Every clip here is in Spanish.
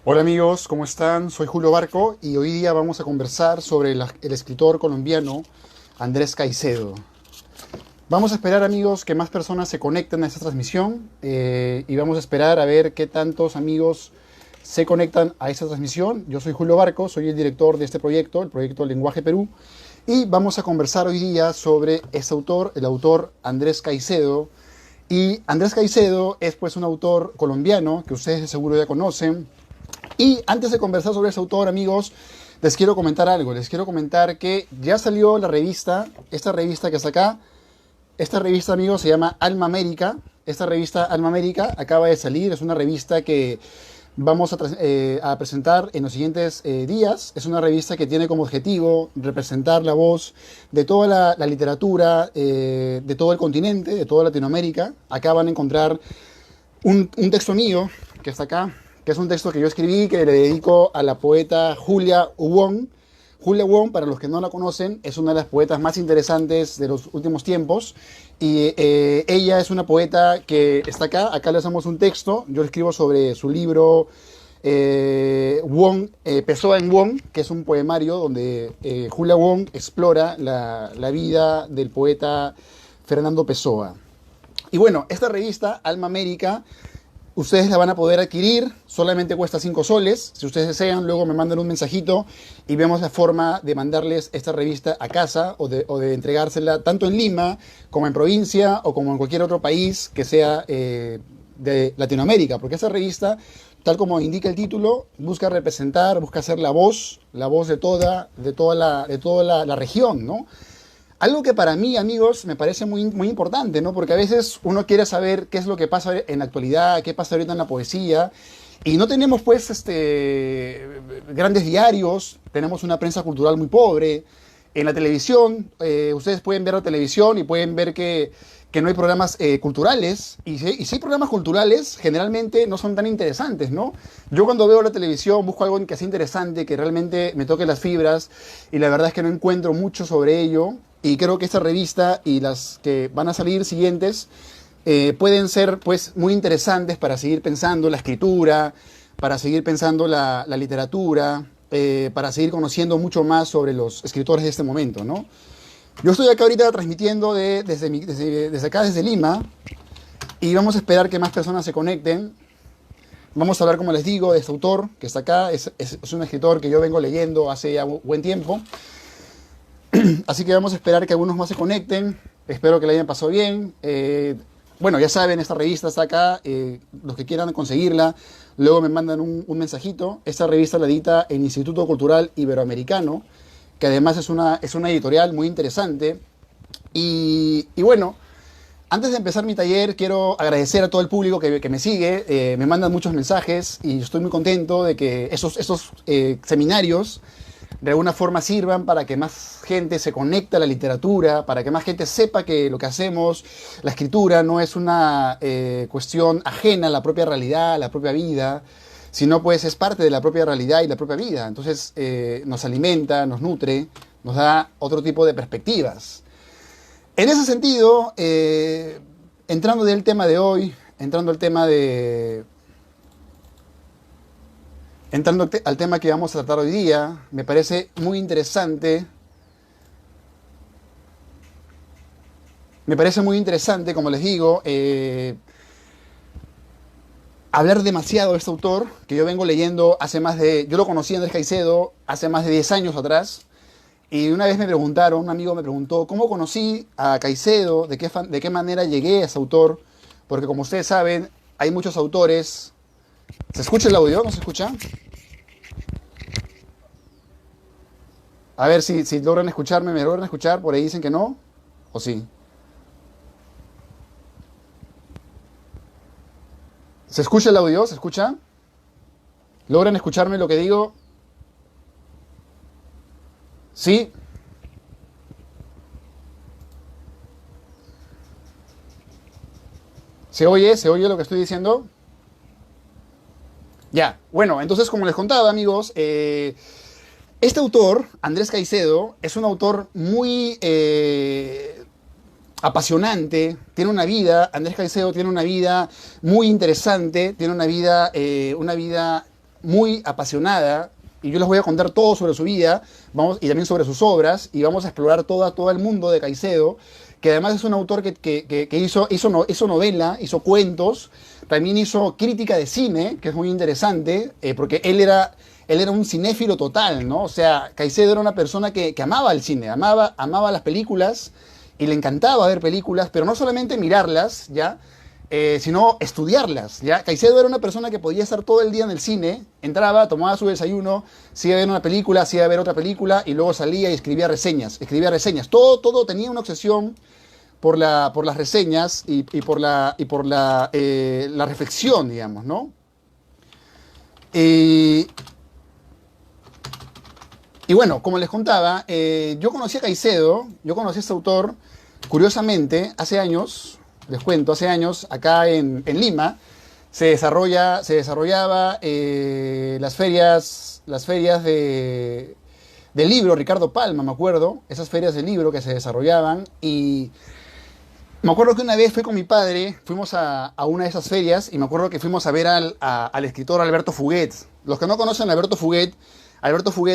Hola amigos, ¿cómo están? Soy Julio Barco y hoy día vamos a conversar sobre el escritor colombiano Andrés Caicedo. Vamos a esperar amigos que más personas se conecten a esta transmisión y vamos a esperar a ver qué tantos amigos se conectan a esta transmisión. Yo soy Julio Barco, soy el director de este proyecto, el proyecto Lenguaje Perú, y vamos a conversar hoy día sobre este autor, el autor Andrés Caicedo. Y Andrés Caicedo es pues un autor colombiano que ustedes de seguro ya conocen. Y antes de conversar sobre ese autor, amigos, les quiero comentar algo. Les quiero comentar que ya salió la revista, esta revista que está acá. Esta revista, amigos, se llama Alma América. Esta revista Alma América acaba de salir. Es una revista que vamos a presentar en los siguientes días. Es una revista que tiene como objetivo representar la voz de toda la literatura de todo el continente, de toda Latinoamérica. Acá van a encontrar un texto mío que está acá, que es un texto que yo escribí, que le dedico a la poeta Julia Wong. Julia Wong, para los que no la conocen, es una de las poetas más interesantes de los últimos tiempos. Y ella es una poeta que está acá. Acá le hacemos un texto. Yo escribo sobre su libro Wong, Pessoa en Wong, que es un poemario donde Julia Wong explora la vida del poeta Fernando Pessoa. Y bueno, esta revista, Alma América, ustedes la van a poder adquirir, solamente cuesta 5 soles. Si ustedes desean, luego me mandan un mensajito y vemos la forma de mandarles esta revista a casa o de entregársela tanto en Lima como en provincia o como en cualquier otro país que sea de Latinoamérica. Porque esta revista, tal como indica el título, busca representar, busca ser la voz de toda la región, ¿no? Algo que para mí, amigos, me parece muy importante, ¿no? Porque a veces uno quiere saber qué es lo que pasa en la actualidad, qué pasa ahorita en la poesía, y no tenemos, pues, grandes diarios, tenemos una prensa cultural muy pobre. En la televisión, ustedes pueden ver la televisión y pueden ver que no hay programas culturales, y si hay programas culturales, generalmente no son tan interesantes, ¿no? Yo cuando veo la televisión busco algo que sea interesante, que realmente me toque las fibras, y la verdad es que no encuentro mucho sobre ello. Y creo que esta revista y las que van a salir siguientes pueden ser pues muy interesantes para seguir pensando la escritura, para seguir pensando la literatura, para seguir conociendo mucho más sobre los escritores de este momento, ¿no? Yo estoy acá ahorita transmitiendo desde acá, desde Lima, y vamos a esperar que más personas se conecten. Vamos a hablar, como les digo, de este autor que está acá. Es un escritor que yo vengo leyendo hace ya buen tiempo. Así que vamos a esperar que algunos más se conecten. Espero que la hayan pasado bien. Bueno, ya saben, esta revista está acá. Los que quieran conseguirla, luego me mandan un mensajito. Esta revista la edita el Instituto Cultural Iberoamericano, que además es una editorial muy interesante. Y bueno, antes de empezar mi taller, quiero agradecer a todo el público que me sigue. Me mandan muchos mensajes y estoy muy contento de que esos seminarios de alguna forma sirvan para que más gente se conecte a la literatura, para que más gente sepa que lo que hacemos, la escritura, no es una cuestión ajena a la propia realidad, a la propia vida, sino pues es parte de la propia realidad y la propia vida. Entonces nos alimenta, nos nutre, nos da otro tipo de perspectivas. En ese sentido, entrando del tema de hoy, entrando al tema que vamos a tratar hoy día, me parece muy interesante. Me parece muy interesante, como les digo, hablar demasiado de este autor, que yo vengo leyendo yo lo conocí a Andrés Caicedo hace más de 10 años atrás, y una vez un amigo me preguntó, ¿cómo conocí a Caicedo? ¿De qué manera llegué a ese autor? Porque como ustedes saben, hay muchos autores. ¿Se escucha el audio? ¿No se escucha? A ver si logran escucharme, me logran escuchar, por ahí dicen que no, o sí. ¿Se escucha el audio? ¿Se escucha? ¿Logran escucharme lo que digo? Sí. ¿Se oye? ¿Se oye lo que estoy diciendo? Ya, bueno, entonces como les contaba, amigos, este autor, Andrés Caicedo, es un autor muy apasionante, Andrés Caicedo tiene una vida muy interesante, tiene una vida muy apasionada, y yo les voy a contar todo sobre su vida, y también sobre sus obras, y vamos a explorar todo el mundo de Caicedo, que además es un autor que hizo novela, hizo cuentos, también hizo crítica de cine, que es muy interesante, porque él era un cinéfilo total, ¿no? O sea, Caicedo era una persona que amaba el cine, amaba las películas, y le encantaba ver películas, pero no solamente mirarlas, ¿ya? Sino estudiarlas, ¿ya? Caicedo era una persona que podía estar todo el día en el cine, entraba, tomaba su desayuno, se iba a ver una película, se iba a ver otra película, y luego salía y escribía reseñas, todo tenía una obsesión por las reseñas y por la reflexión, digamos, ¿no? Y, y bueno, como les contaba, yo conocí a Caicedo, yo conocí a este autor, curiosamente, hace años, les cuento, hace años, acá en Lima, se desarrollaba las ferias del libro, Ricardo Palma, me acuerdo, esas ferias del libro que se desarrollaban, y me acuerdo que una vez fui con mi padre, fuimos a una de esas ferias, y me acuerdo que fuimos a ver al escritor Alberto Fuguet. Los que no conocen a Alberto Fuguet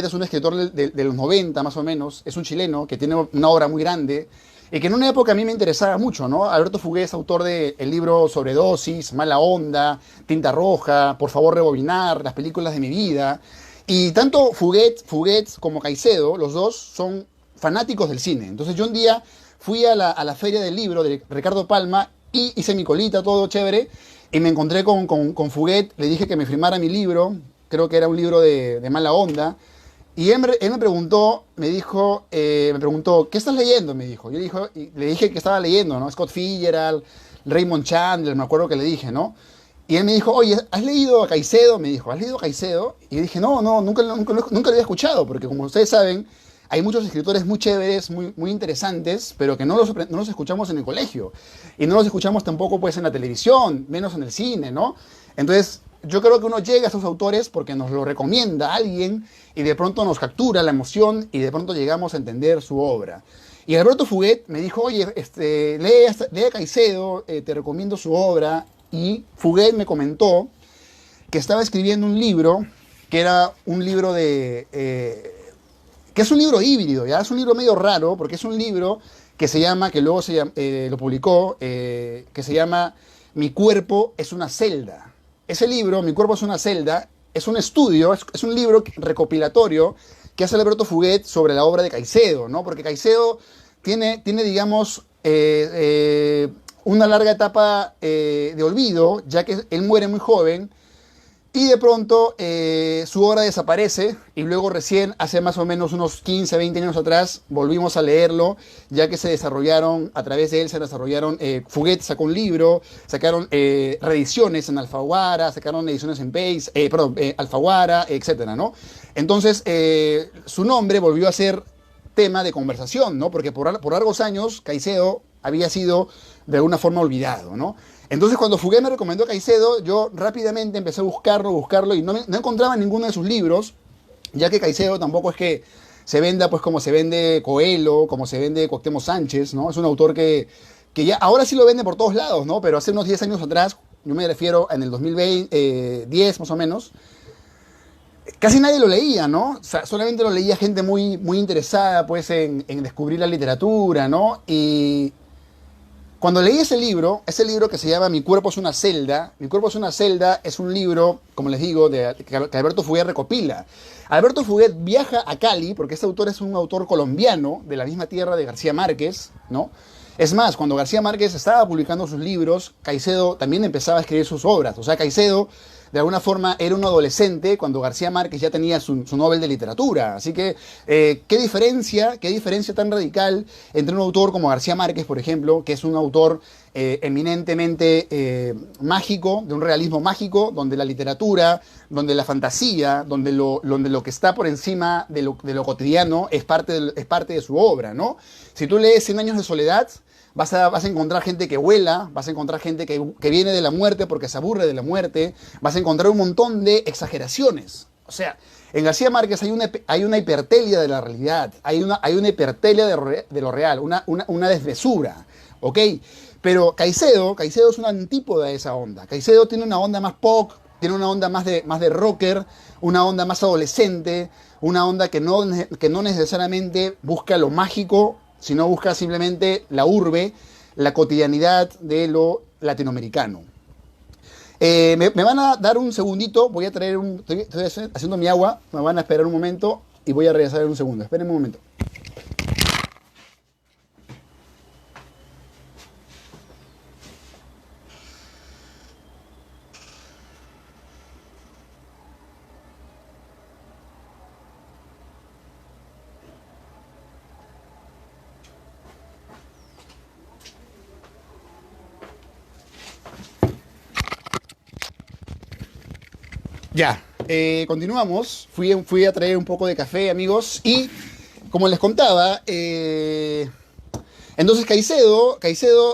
es un escritor de los 90 más o menos, es un chileno que tiene una obra muy grande, y que en una época a mí me interesaba mucho, ¿no? Alberto Fuguet es autor del libro Sobredosis, Mala Onda, Tinta Roja, Por favor rebobinar, Las películas de mi vida. Y tanto Fuguet como Caicedo, los dos son fanáticos del cine. Entonces yo un día fui a la feria del libro de Ricardo Palma y hice mi colita, todo chévere, y me encontré con Fuguet, le dije que me firmara mi libro, creo que era un libro de Mala Onda. Y él me preguntó, me preguntó, ¿qué estás leyendo? Me dijo. Le dije que estaba leyendo, ¿no? Scott Fitzgerald, Raymond Chandler, me acuerdo que le dije, ¿no? Y él me dijo, oye, ¿has leído a Caicedo? Me dijo, ¿has leído a Caicedo? Y yo dije, no, nunca lo había escuchado, porque como ustedes saben, hay muchos escritores muy chéveres, muy interesantes, pero que no los escuchamos en el colegio. Y no los escuchamos tampoco pues en la televisión, menos en el cine, ¿no? Entonces, yo creo que uno llega a esos autores porque nos lo recomienda alguien y de pronto nos captura la emoción y de pronto llegamos a entender su obra. Y Alberto Fuguet me dijo, oye, lee a Caicedo, te recomiendo su obra. Y Fuguet me comentó que estaba escribiendo un libro, que era un libro que es un libro híbrido, ¿ya? Es un libro medio raro, porque es un libro que se llama, que luego lo publicó, que se llama Mi cuerpo es una celda. Ese libro, Mi cuerpo es una celda, es un estudio, es un libro recopilatorio que hace Alberto Fuguet sobre la obra de Caicedo, ¿no? Porque Caicedo tiene digamos, una larga etapa de olvido, ya que él muere muy joven, y de pronto su obra desaparece, y luego recién, hace más o menos unos 15, 20 años atrás, volvimos a leerlo, ya que a través de él Fuguet sacó un libro, sacaron reediciones en Alfaguara, sacaron ediciones en Pace, Alfaguara, etcétera, ¿no? Entonces, su nombre volvió a ser tema de conversación, ¿no? Porque por largos años Caicedo había sido de alguna forma olvidado, ¿no? Entonces cuando Fuguet me recomendó a Caicedo, yo rápidamente empecé a buscarlo y no encontraba ninguno de sus libros, ya que Caicedo tampoco es que se venda pues como se vende Coelho, como se vende Cuauhtémoc Sánchez, ¿no? Es un autor que ya ahora sí lo vende por todos lados, ¿no? Pero hace unos 10 años atrás, yo me refiero en el 2020, 10 más o menos, casi nadie lo leía, ¿no? O sea, solamente lo leía gente muy interesada pues en descubrir la literatura, ¿no? Y cuando leí ese libro que se llama Mi cuerpo es una celda, es un libro, como les digo, que Alberto Fuguet recopila. Alberto Fuguet viaja a Cali, porque este autor es un autor colombiano, de la misma tierra de García Márquez, ¿no? Es más, cuando García Márquez estaba publicando sus libros, Caicedo también empezaba a escribir sus obras. O sea, Caicedo, de alguna forma, era un adolescente cuando García Márquez ya tenía su Nobel de Literatura. Así que, qué diferencia tan radical entre un autor como García Márquez, por ejemplo, que es un autor eminentemente mágico, de un realismo mágico, donde la literatura, donde la fantasía, donde lo que está por encima de lo cotidiano es parte de su obra, ¿no? Si tú lees Cien años de soledad, vas a encontrar gente que vuela, vas a encontrar gente que viene de la muerte porque se aburre de la muerte, vas a encontrar un montón de exageraciones. O sea, en García Márquez hay una hipertelia de la realidad, hay una hipertelia de lo real, una desmesura, ¿ok? Pero Caicedo es una antípoda de esa onda. Caicedo tiene una onda más pop, tiene una onda más de rocker, una onda más adolescente, una onda que no necesariamente busca lo mágico, sino busca simplemente la urbe, la cotidianidad de lo latinoamericano. Me van a dar un segundito, voy a traer estoy haciendo mi agua, me van a esperar un momento y voy a regresar en un segundo. Esperen un momento. Ya, continuamos. Fui a traer un poco de café, amigos, y como les contaba, entonces Caicedo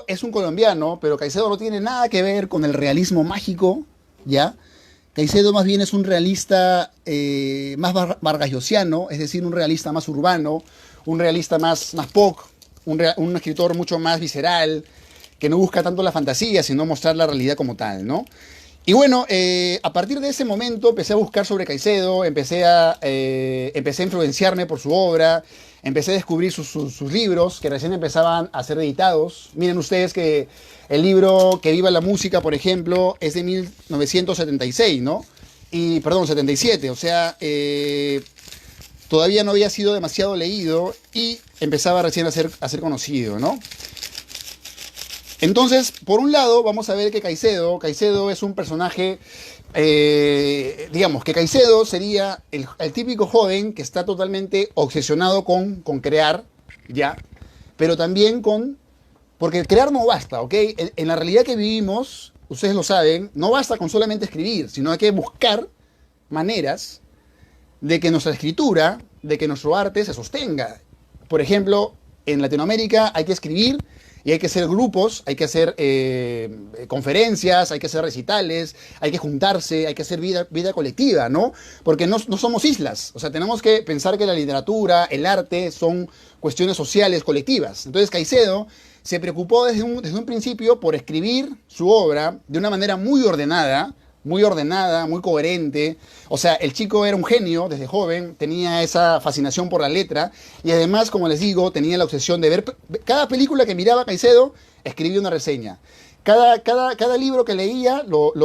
es un colombiano, pero Caicedo no tiene nada que ver con el realismo mágico, ¿ya? Caicedo más bien es un realista más vargallosiano, es decir, un realista más urbano, un realista más pop, un escritor mucho más visceral, que no busca tanto la fantasía, sino mostrar la realidad como tal, ¿no? Y bueno, a partir de ese momento empecé a buscar sobre Caicedo, empecé a influenciarme por su obra, empecé a descubrir sus libros que recién empezaban a ser editados. Miren ustedes que el libro Que viva la música, por ejemplo, es de 1976, ¿no? Y, perdón, 77, o sea, todavía no había sido demasiado leído y empezaba recién a ser conocido, ¿no? Entonces, por un lado, vamos a ver que Caicedo es un personaje, digamos, que Caicedo sería el típico joven que está totalmente obsesionado con crear, ¿ya? Pero también porque crear no basta, ¿ok? En la realidad que vivimos, ustedes lo saben, no basta con solamente escribir, sino hay que buscar maneras de que nuestra escritura, de que nuestro arte se sostenga. Por ejemplo, en Latinoamérica hay que escribir y hay que hacer grupos, hay que hacer conferencias, hay que hacer recitales, hay que juntarse, hay que hacer vida colectiva, ¿no? Porque no somos islas. O sea, tenemos que pensar que la literatura, el arte son cuestiones sociales, colectivas. Entonces Caicedo se preocupó desde un principio por escribir su obra de una manera muy ordenada, muy coherente. O sea, el chico era un genio desde joven, tenía esa fascinación por la letra y además, como les digo, tenía la obsesión de ver cada película que miraba Caicedo, escribía una reseña. Cada libro que leía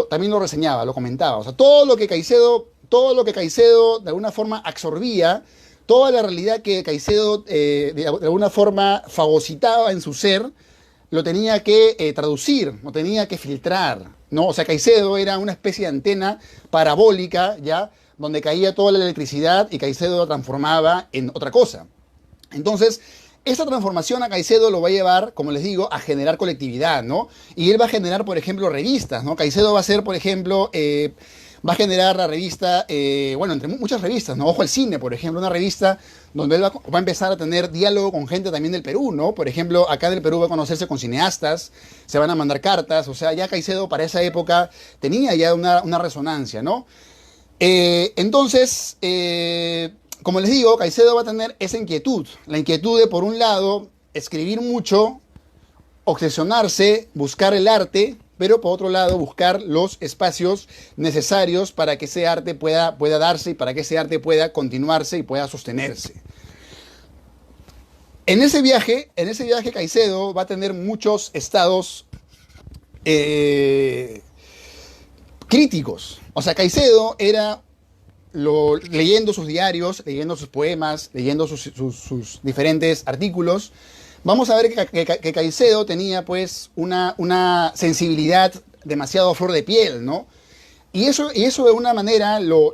también lo reseñaba, lo comentaba. O sea, todo lo que Caicedo de alguna forma absorbía, toda la realidad que Caicedo de alguna forma fagocitaba en su ser, lo tenía que traducir, lo tenía que filtrar, ¿no? O sea, Caicedo era una especie de antena parabólica, ¿ya? Donde caía toda la electricidad y Caicedo la transformaba en otra cosa. Entonces, esta transformación a Caicedo lo va a llevar, como les digo, a generar colectividad, ¿no? Y él va a generar, por ejemplo, revistas, ¿no? Caicedo va a ser, por ejemplo, va a generar la revista, bueno, entre muchas revistas, ¿no? Ojo al Cine, por ejemplo, una revista donde él va a empezar a tener diálogo con gente también del Perú, ¿no? Por ejemplo, acá del Perú va a conocerse con cineastas, se van a mandar cartas, o sea, ya Caicedo para esa época tenía ya una resonancia, ¿no? Entonces, como les digo, Caicedo va a tener esa inquietud, la inquietud de, por un lado, escribir mucho, obsesionarse, buscar el arte, pero por otro lado buscar los espacios necesarios para que ese arte pueda darse y para que ese arte pueda continuarse y pueda sostenerse. En ese viaje Caicedo va a tener muchos estados críticos. O sea, Caicedo era leyendo sus diarios, leyendo sus poemas, leyendo sus diferentes artículos. Vamos a ver que Caicedo tenía pues una sensibilidad demasiado a flor de piel, ¿no? Y eso de una manera lo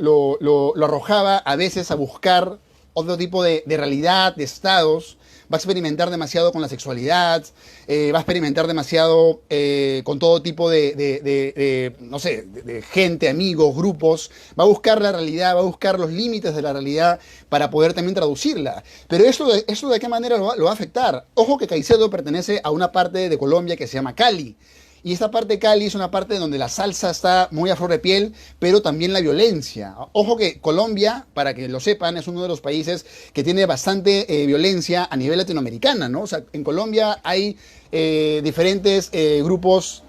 arrojaba a veces a buscar otro tipo de realidad, de estados. Va a experimentar demasiado con la sexualidad, va a experimentar demasiado con todo tipo no sé, de gente, amigos, grupos. Va a buscar la realidad, va a buscar los límites de la realidad para poder también traducirla. Pero eso de qué manera lo va a afectar. Ojo que Caicedo pertenece a una parte de Colombia que se llama Cali. Y esta parte de Cali es una parte donde la salsa está muy a flor de piel, pero también la violencia. Ojo que Colombia, para que lo sepan, es uno de los países que tiene bastante violencia a nivel latinoamericana, ¿no? O sea, en Colombia hay diferentes grupos,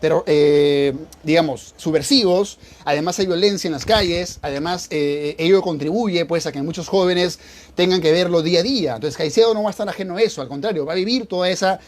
digamos, subversivos. Además hay violencia en las calles, además ello contribuye pues a que muchos jóvenes tengan que verlo día a día. Entonces Caicedo no va a estar ajeno a eso, al contrario, va a vivir toda esa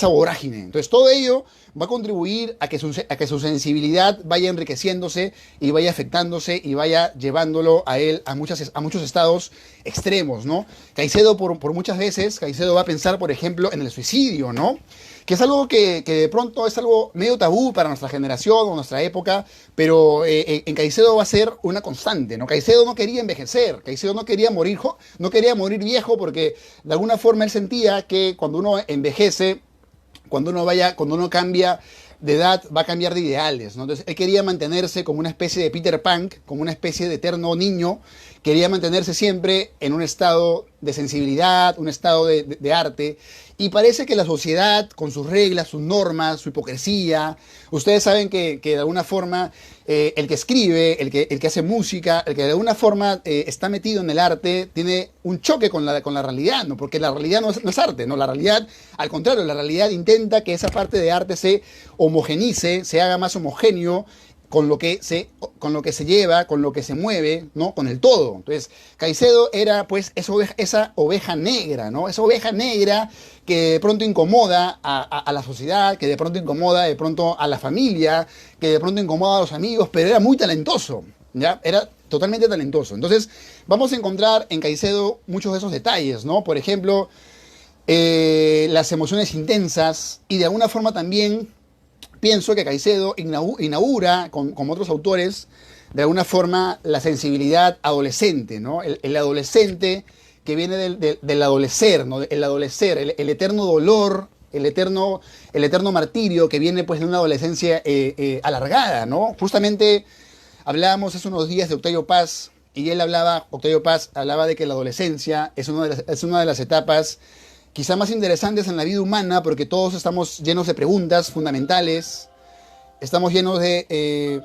vorágine. Entonces todo ello va a contribuir a que su sensibilidad vaya enriqueciéndose y vaya afectándose y vaya llevándolo a él a muchos estados extremos, ¿no? Caicedo, por muchas veces, Caicedo va a pensar, por ejemplo, en el suicidio, ¿no? Que es algo que de pronto es algo medio tabú para nuestra generación o nuestra época, pero en Caicedo va a ser una constante, ¿no? Caicedo no quería envejecer, Caicedo no quería no quería morir viejo, porque de alguna forma él sentía que cuando uno envejece, cuando uno cambia de edad, va a cambiar de ideales, ¿no? Entonces él quería mantenerse como una especie de Peter Pan, como una especie de eterno niño, quería mantenerse siempre en un estado de sensibilidad, un estado de arte, y parece que la sociedad, con sus reglas, sus normas, su hipocresía, ustedes saben que de alguna forma el que escribe, el que hace música, el que de alguna forma está metido en el arte, tiene un choque con la realidad, ¿no? Porque la realidad no es arte, ¿no? La realidad, al contrario, la realidad intenta que esa parte de arte se homogenice, se haga más homogéneo con lo que se lleva, con lo que se mueve, ¿no? Con el todo. Entonces, Caicedo era pues esa oveja negra, ¿no? Esa oveja negra que de pronto incomoda a la sociedad, que de pronto incomoda de pronto a la familia, que de pronto incomoda a los amigos, pero era muy talentoso, ¿ya? Era totalmente talentoso. Entonces, vamos a encontrar en Caicedo muchos de esos detalles, ¿no? Por ejemplo, las emociones intensas, y de alguna forma también pienso que Caicedo inaugura con otros autores de alguna forma la sensibilidad adolescente, ¿no? El adolescente que viene del adolecer, ¿no? El adolecer, el eterno dolor, el eterno martirio que viene pues de una adolescencia alargada, ¿no? Justamente hablábamos hace unos días de Octavio Paz, y Octavio Paz hablaba de que la adolescencia es una de las etapas quizá más interesantes en la vida humana, porque todos estamos llenos de preguntas fundamentales, estamos llenos de...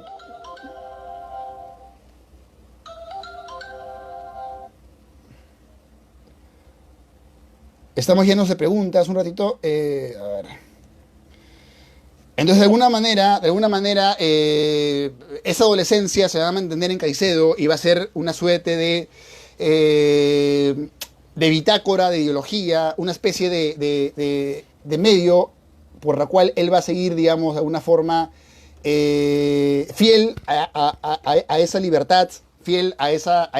estamos llenos de preguntas, un ratito, a ver. Entonces, de alguna manera, esa adolescencia se va a mantener en Caicedo y va a ser una suerte de bitácora, de ideología, una especie de medio por la cual él va a seguir, digamos, de alguna forma fiel a esa libertad, fiel a esa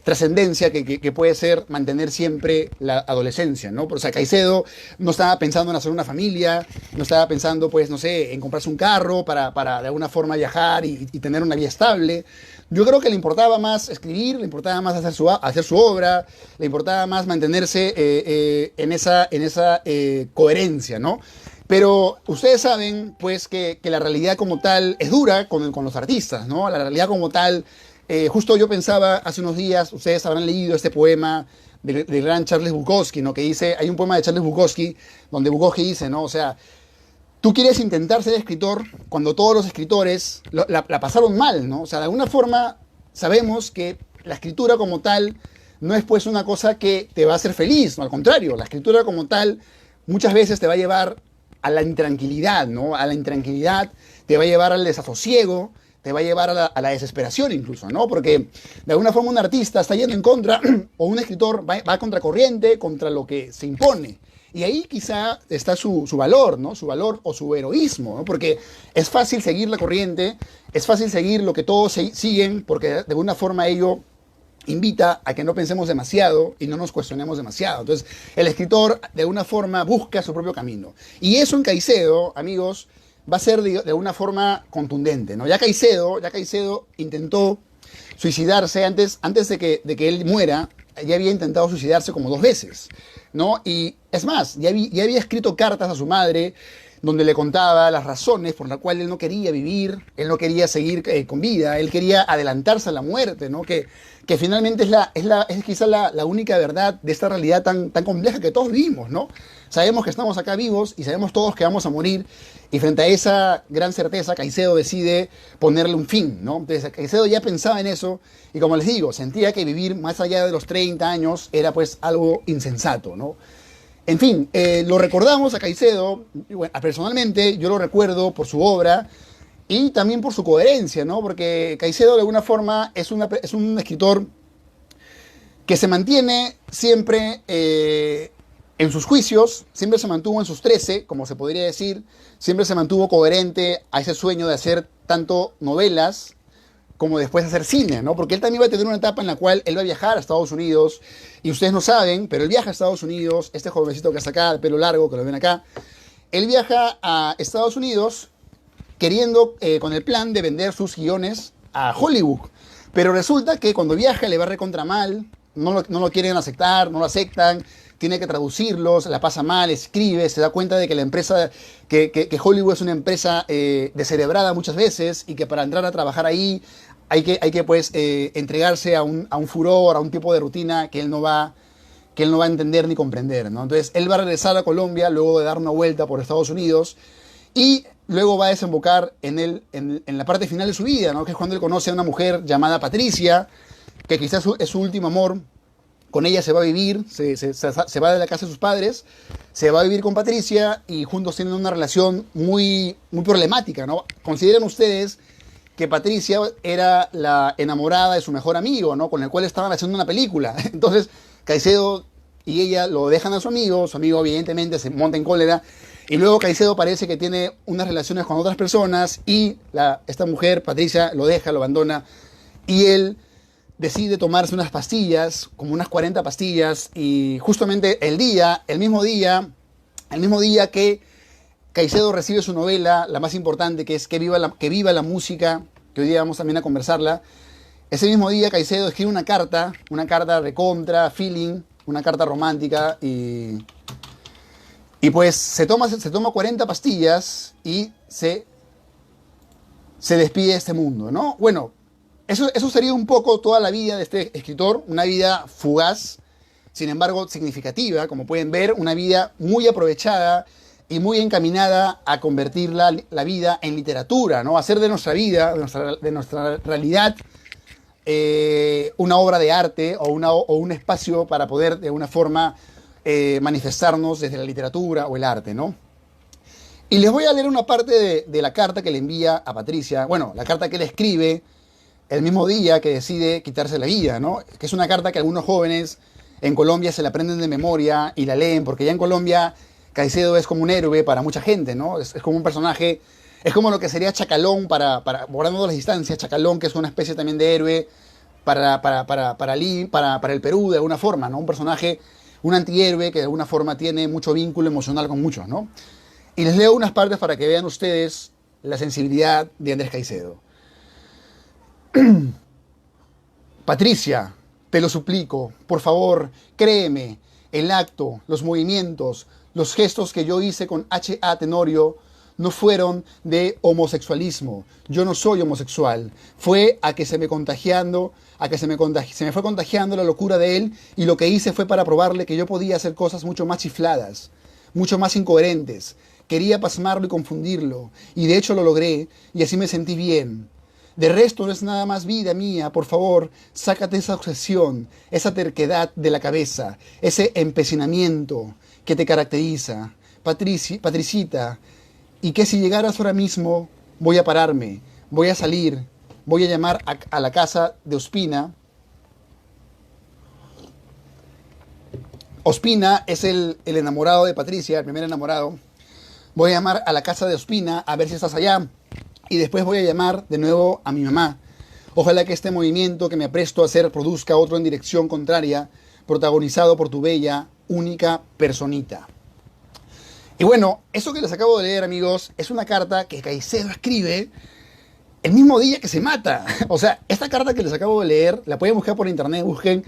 trascendencia que puede ser mantener siempre la adolescencia, ¿no? O sea, Caicedo no estaba pensando en hacer una familia, no estaba pensando, pues, no sé, en comprarse un carro para de alguna forma viajar y tener una vida estable. Yo creo que le importaba más escribir, le importaba más hacer su obra, le importaba más mantenerse en esa coherencia, ¿no? Pero ustedes saben, pues, que la realidad como tal es dura con los artistas, ¿no? La realidad como tal, justo yo pensaba hace unos días, ustedes habrán leído este poema del gran Charles Bukowski, ¿no? Que dice, hay un poema de Charles Bukowski, donde Bukowski dice, ¿no? O sea, tú quieres intentar ser escritor cuando todos los escritores la pasaron mal, ¿no? O sea, de alguna forma sabemos que la escritura como tal no es pues una cosa que te va a hacer feliz, ¿no? Al contrario, la escritura como tal muchas veces te va a llevar a la intranquilidad, ¿no? A la intranquilidad, te va a llevar al desasosiego, te va a llevar a la desesperación incluso, ¿no? Porque de alguna forma un artista está yendo en contra, o un escritor va a contracorriente, contra lo que se impone. Y ahí quizá está su valor, ¿no? Su valor o su heroísmo, ¿no? Porque es fácil seguir la corriente, es fácil seguir lo que todos siguen, porque de alguna forma ello invita a que no pensemos demasiado y no nos cuestionemos demasiado. Entonces, el escritor de alguna forma busca su propio camino. Y eso en Caicedo, amigos, va a ser de alguna forma contundente, ¿no? Ya Caicedo intentó suicidarse antes de que él muera, ya había intentado suicidarse como 2 veces, ¿no? Y es más, ya había escrito cartas a su madre donde le contaba las razones por las cuales él no quería vivir, él no quería seguir con vida, él quería adelantarse a la muerte, ¿no? Que finalmente es quizá la única verdad de esta realidad tan compleja que todos vivimos, ¿no? Sabemos que estamos acá vivos y sabemos todos que vamos a morir, y frente a esa gran certeza, Caicedo decide ponerle un fin, ¿no? Entonces, Caicedo ya pensaba en eso, y como les digo, sentía que vivir más allá de los 30 años era pues algo insensato, ¿no? En fin, lo recordamos a Caicedo, y bueno, personalmente yo lo recuerdo por su obra y también por su coherencia, ¿no? Porque Caicedo de alguna forma es un escritor que se mantiene siempre en sus juicios, siempre se mantuvo en sus 13, como se podría decir, siempre se mantuvo coherente a ese sueño de hacer tanto novelas como después hacer cine, ¿no? Porque él también va a tener una etapa en la cual él va a viajar a Estados Unidos, y ustedes no saben, pero él viaja a Estados Unidos, este jovencito que está acá, de pelo largo, que lo ven acá, él viaja a Estados Unidos queriendo, con el plan de vender sus guiones a Hollywood. Pero resulta que cuando viaja le va recontra mal, no lo quieren aceptar, no lo aceptan, tiene que traducirlos, la pasa mal, escribe, se da cuenta de que la empresa, que Hollywood es una empresa descerebrada muchas veces y que para entrar a trabajar ahí hay que pues entregarse a un furor, a un tipo de rutina que él no va a entender ni comprender, ¿no? Entonces él va a regresar a Colombia luego de dar una vuelta por Estados Unidos y luego va a desembocar en la parte final de su vida, ¿no? Que es cuando él conoce a una mujer llamada Patricia, que quizás es su último amor. Con ella se va a vivir, se va de la casa de sus padres, se va a vivir con Patricia y juntos tienen una relación muy, muy problemática, ¿no? Consideren ustedes que Patricia era la enamorada de su mejor amigo, ¿no? Con el cual estaban haciendo una película. Entonces Caicedo y ella lo dejan a su amigo evidentemente se monta en cólera, y luego Caicedo parece que tiene unas relaciones con otras personas y esta mujer, Patricia, lo deja, lo abandona, y él decide tomarse unas pastillas, como unas 40 pastillas, y justamente el mismo día que Caicedo recibe su novela, la más importante, que es Que viva la música, que hoy día vamos también a conversarla, ese mismo día Caicedo escribe una carta recontra, feeling, una carta romántica, y pues se toma 40 pastillas y se despide de este mundo, ¿no? Bueno, eso sería un poco toda la vida de este escritor, una vida fugaz, sin embargo significativa, como pueden ver, una vida muy aprovechada y muy encaminada a convertir la vida en literatura, ¿no? A hacer de nuestra vida, de nuestra realidad, una obra de arte o un espacio para poder de alguna forma manifestarnos desde la literatura o el arte, ¿no? Y les voy a leer una parte de la carta que le envía a Patricia, bueno, la carta que él escribe el mismo día que decide quitarse la vida, ¿no? Que es una carta que algunos jóvenes en Colombia se la aprenden de memoria y la leen, porque ya en Colombia Caicedo es como un héroe para mucha gente, ¿no? Es como un personaje, es como lo que sería Chacalón borrando las distancias, Chacalón, que es una especie también de héroe para el Perú de alguna forma, ¿no? Un personaje, un antihéroe que de alguna forma tiene mucho vínculo emocional con muchos, ¿no? Y les leo unas partes para que vean ustedes la sensibilidad de Andrés Caicedo. Patricia, te lo suplico, por favor, créeme, el acto, los movimientos, los gestos que yo hice con H.A. Tenorio no fueron de homosexualismo. Yo no soy homosexual. Fue a que se me fue contagiando la locura de él, y lo que hice fue para probarle que yo podía hacer cosas mucho más chifladas, mucho más incoherentes. Quería pasmarlo y confundirlo, y de hecho lo logré, y así me sentí bien. De resto no es nada más vida mía, por favor, sácate esa obsesión, esa terquedad de la cabeza, ese empecinamiento que te caracteriza. Patricita, y que si llegaras ahora mismo, voy a pararme, voy a salir, voy a llamar a la casa de Ospina. Ospina es el enamorado de Patricia, el primer enamorado. Voy a llamar a la casa de Ospina a ver si estás allá. Y después voy a llamar de nuevo a mi mamá. Ojalá que este movimiento que me apresto a hacer produzca otro en dirección contraria, protagonizado por tu bella, única personita. Y bueno, eso que les acabo de leer, amigos, es una carta que Caicedo escribe el mismo día que se mata. O sea, esta carta que les acabo de leer, la pueden buscar por internet, busquen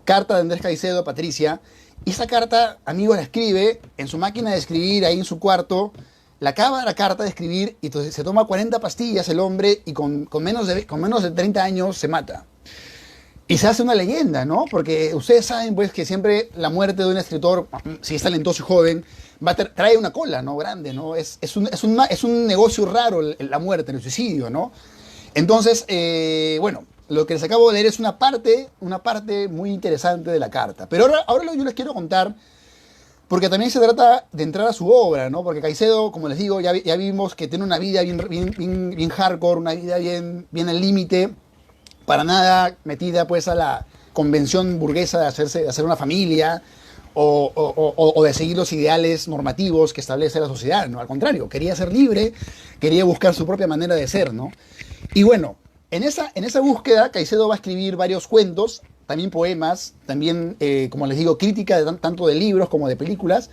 carta de Andrés Caicedo a Patricia. Y esa carta, amigos, la escribe en su máquina de escribir, ahí en su cuarto. La acaba la carta de escribir y entonces se toma 40 pastillas el hombre, y con menos de 30 años se mata. Y se hace una leyenda, ¿no? Porque ustedes saben pues que siempre la muerte de un escritor, si es talentoso y joven, trae una cola, ¿no? Grande, ¿no? Es un negocio raro la muerte, el suicidio, ¿no? Entonces, bueno, lo que les acabo de leer es una parte muy interesante de la carta. Pero ahora yo les quiero contar porque también se trata de entrar a su obra, ¿no? Porque Caicedo, como les digo, ya vimos que tiene una vida bien hardcore, una vida bien al límite, para nada metida pues a la convención burguesa de hacer una familia o de seguir los ideales normativos que establece la sociedad, ¿no? Al contrario, quería ser libre, quería buscar su propia manera de ser, ¿no? Y bueno, en esa búsqueda, Caicedo va a escribir varios cuentos, también poemas, también, como les digo, crítica tanto de libros como de películas,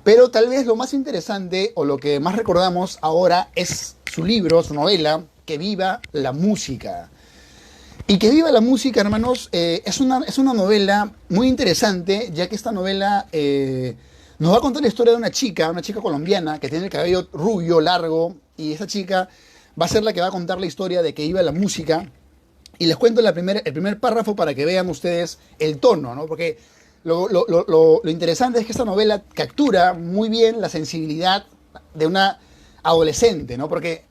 pero tal vez lo más interesante o lo que más recordamos ahora es su libro, su novela, Que viva la música. Y Que viva la música, hermanos, es una novela muy interesante, ya que esta novela nos va a contar la historia de una chica colombiana que tiene el cabello rubio, largo, y esa chica va a ser la que va a contar la historia de Que viva la música. Y les cuento el primer párrafo para que vean ustedes el tono, ¿no? Porque lo interesante es que esta novela captura muy bien la sensibilidad de una adolescente, ¿no? Porque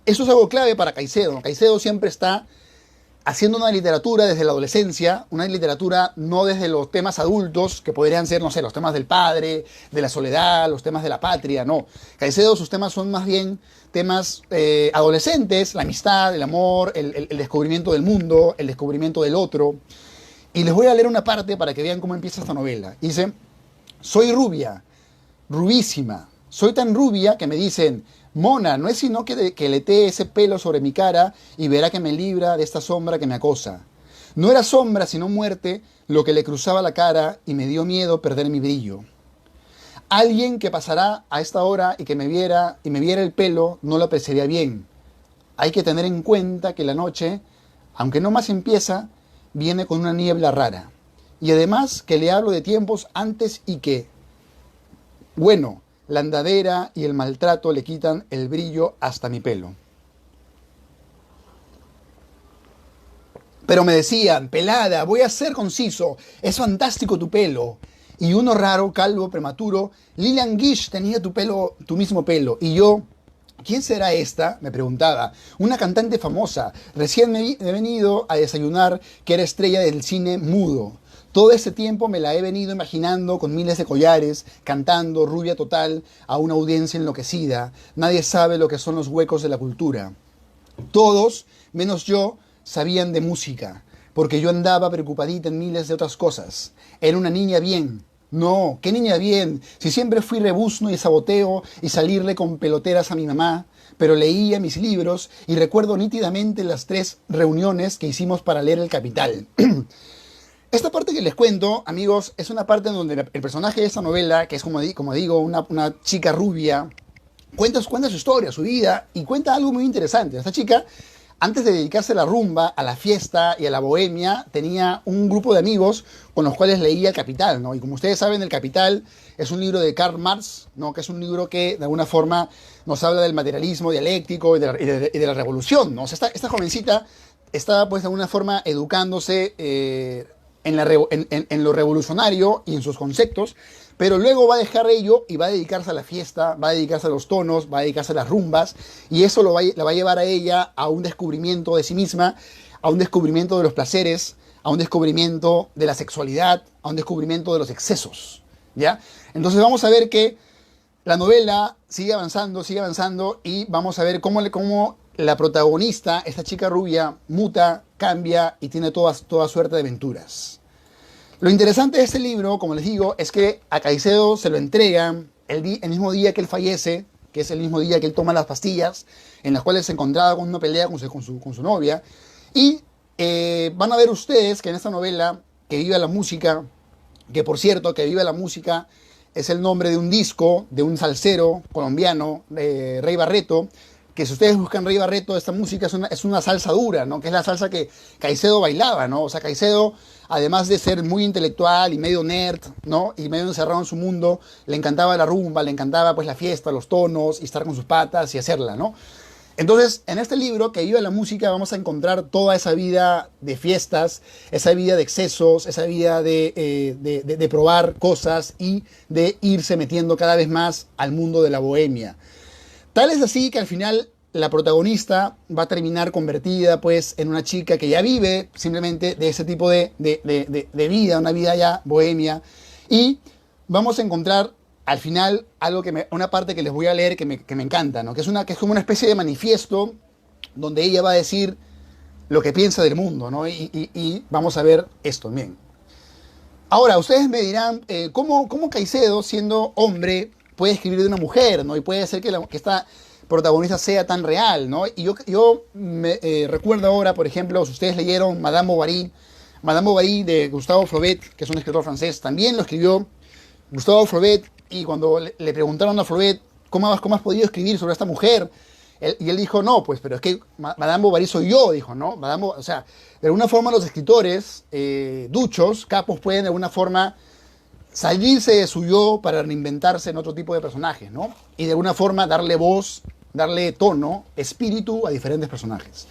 eso es algo clave para Caicedo. Caicedo siempre está haciendo una literatura desde la adolescencia, una literatura no desde los temas adultos, que podrían ser, no sé, los temas del padre, de la soledad, los temas de la patria, no. Caicedo, sus temas son más bien temas adolescentes, la amistad, el amor, el descubrimiento del mundo, el descubrimiento del otro. Y les voy a leer una parte para que vean cómo empieza esta novela. Dice: soy rubia, rubísima, soy tan rubia que me dicen: mona, no es sino que letee ese pelo sobre mi cara y verá que me libra de esta sombra que me acosa. No era sombra, sino muerte, lo que le cruzaba la cara y me dio miedo perder mi brillo. Alguien que pasará a esta hora y que me viera el pelo no lo apreciaría bien. Hay que tener en cuenta que la noche, aunque no más empieza, viene con una niebla rara. Y además que le hablo de tiempos antes y que, bueno, la andadera y el maltrato le quitan el brillo hasta mi pelo. Pero me decían: pelada, voy a ser conciso, es fantástico tu pelo. Y uno raro, calvo, prematuro, Lillian Gish tenía tu mismo pelo. Y yo: ¿quién será esta?, me preguntaba. Una cantante famosa, recién me he venido a desayunar, que era estrella del cine mudo. Todo ese tiempo me la he venido imaginando con miles de collares, cantando, rubia total, a una audiencia enloquecida. Nadie sabe lo que son los huecos de la cultura. Todos, menos yo, sabían de música, porque yo andaba preocupadita en miles de otras cosas. Era una niña bien. No, ¿qué niña bien? Si siempre fui rebuzno y saboteo y salirle con peloteras a mi mamá, pero leía mis libros y recuerdo nítidamente las 3 reuniones que hicimos para leer El Capital. Esta parte que les cuento, amigos, es una parte en donde el personaje de esta novela, que es como digo, una chica rubia, cuenta su historia, su vida, y cuenta algo muy interesante. Esta chica, antes de dedicarse a la rumba, a la fiesta y a la bohemia, tenía un grupo de amigos con los cuales leía El Capital, ¿no? Y como ustedes saben, El Capital es un libro de Karl Marx, ¿no? Que es un libro que de alguna forma nos habla del materialismo dialéctico y de la revolución, ¿no? O sea, esta jovencita estaba pues de alguna forma educándose en lo revolucionario y en sus conceptos, pero luego va a dejar ello y va a dedicarse a la fiesta, va a dedicarse a los tonos, va a dedicarse a las rumbas, y eso la va a llevar a ella a un descubrimiento de sí misma, a un descubrimiento de los placeres, a un descubrimiento de la sexualidad, a un descubrimiento de los excesos, ¿ya? Entonces vamos a ver que la novela sigue avanzando, y vamos a ver cómo la protagonista, esta chica rubia, muta, cambia y tiene toda suerte de aventuras. Lo interesante de este libro, como les digo, es que a Caicedo se lo entregan el mismo día que él fallece, que es el mismo día que él toma las pastillas, en las cuales se encontraba con una pelea con su novia. Y van a ver ustedes que en esta novela, Que viva la música, que por cierto, Que viva la música es el nombre de un disco de un salsero colombiano, Rey Barreto, que si ustedes buscan Rey Barreto, esta música es una salsa dura, ¿no? Que es la salsa que Caicedo bailaba, ¿no? O sea, Caicedo, además de ser muy intelectual y medio nerd, ¿no? Y medio encerrado en su mundo, le encantaba la rumba, le encantaba pues la fiesta, los tonos, y estar con sus patas y hacerla, ¿no? Entonces, en este libro, Que viva la música, vamos a encontrar toda esa vida de fiestas, esa vida de excesos, esa vida de probar cosas y de irse metiendo cada vez más al mundo de la bohemia. Tal es así que al final la protagonista va a terminar convertida pues en una chica que ya vive simplemente de ese tipo de vida, una vida ya bohemia, y vamos a encontrar al final algo una parte que les voy a leer que me encanta, ¿no? Que es como una especie de manifiesto donde ella va a decir lo que piensa del mundo, ¿no? Y vamos a ver esto también. Ahora, ustedes me dirán, ¿cómo Caicedo, siendo hombre, puede escribir de una mujer, ¿no? Y puede ser que esta protagonista sea tan real, ¿no? Y yo me recuerdo ahora, por ejemplo, si ustedes leyeron Madame Bovary de Gustave Flaubert, que es un escritor francés, también lo escribió Gustave Flaubert, y cuando le preguntaron a Flaubert, ¿cómo has podido escribir sobre esta mujer? Y él dijo, no, pues, pero es que Madame Bovary soy yo, dijo, ¿no? O sea, de alguna forma los escritores duchos, capos, pueden de alguna forma salirse de su yo para reinventarse en otro tipo de personajes, ¿no? Y de alguna forma darle voz, darle tono, espíritu a diferentes personajes.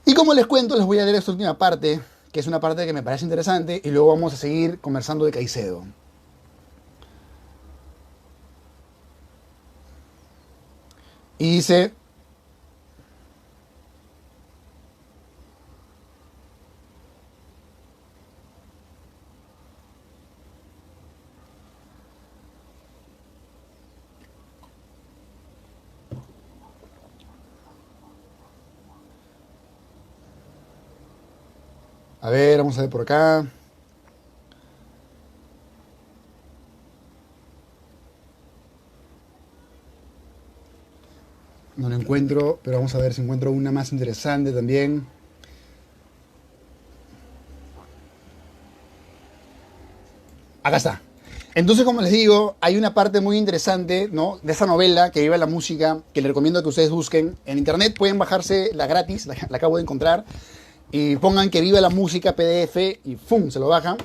Y como les cuento, les voy a leer esta última parte, que es una parte que me parece interesante, y luego vamos a seguir conversando de Caicedo. Y dice: a ver, vamos a ver por acá. No lo encuentro, pero vamos a ver si encuentro una más interesante también. Acá está. Entonces, como les digo, hay una parte muy interesante, ¿no?, de esa novela, Que viva la música, que les recomiendo que ustedes busquen. En internet pueden bajarse la gratis, la acabo de encontrar, y pongan Que viva la música PDF y ¡fum!, se lo bajan.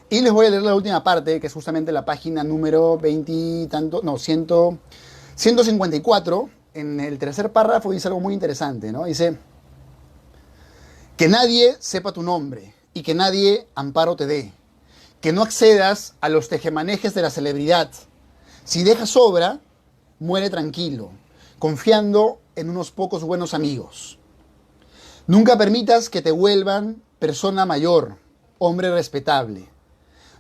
Y les voy a leer la última parte, que es justamente la página número 20 y tanto, no, 154. En el tercer párrafo dice algo muy interesante, ¿no? Dice: que nadie sepa tu nombre y que nadie amparo te dé. Que no accedas a los tejemanejes de la celebridad. Si dejas obra, muere tranquilo, confiando en unos pocos buenos amigos. Nunca permitas que te vuelvan persona mayor, hombre respetable.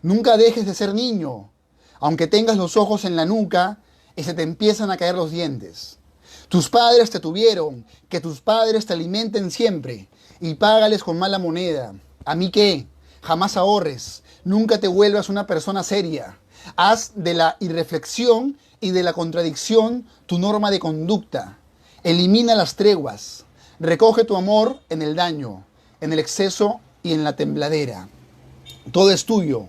Nunca dejes de ser niño, aunque tengas los ojos en la nuca y se te empiezan a caer los dientes. Tus padres te tuvieron, que tus padres te alimenten siempre y págales con mala moneda. ¿A mí qué? Jamás ahorres, nunca te vuelvas una persona seria. Haz de la irreflexión y de la contradicción tu norma de conducta. Elimina las treguas. Recoge tu amor en el daño, en el exceso y en la tembladera. Todo es tuyo,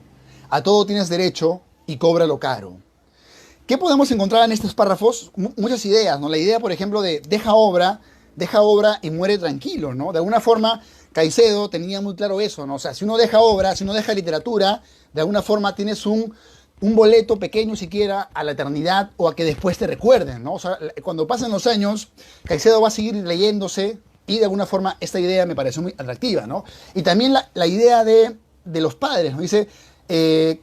a todo tienes derecho y cóbralo caro. ¿Qué podemos encontrar en estos párrafos? Muchas ideas, ¿no? La idea, por ejemplo, de deja obra y muere tranquilo, ¿no? De alguna forma, Caicedo tenía muy claro eso, ¿no? O sea, si uno deja obra, si uno deja literatura, de alguna forma tienes un boleto pequeño siquiera a la eternidad o a que después te recuerden, ¿no? O sea, cuando pasen los años, Caicedo va a seguir leyéndose y de alguna forma esta idea me pareció muy atractiva, ¿no? Y también la idea de los padres, ¿no? Dice: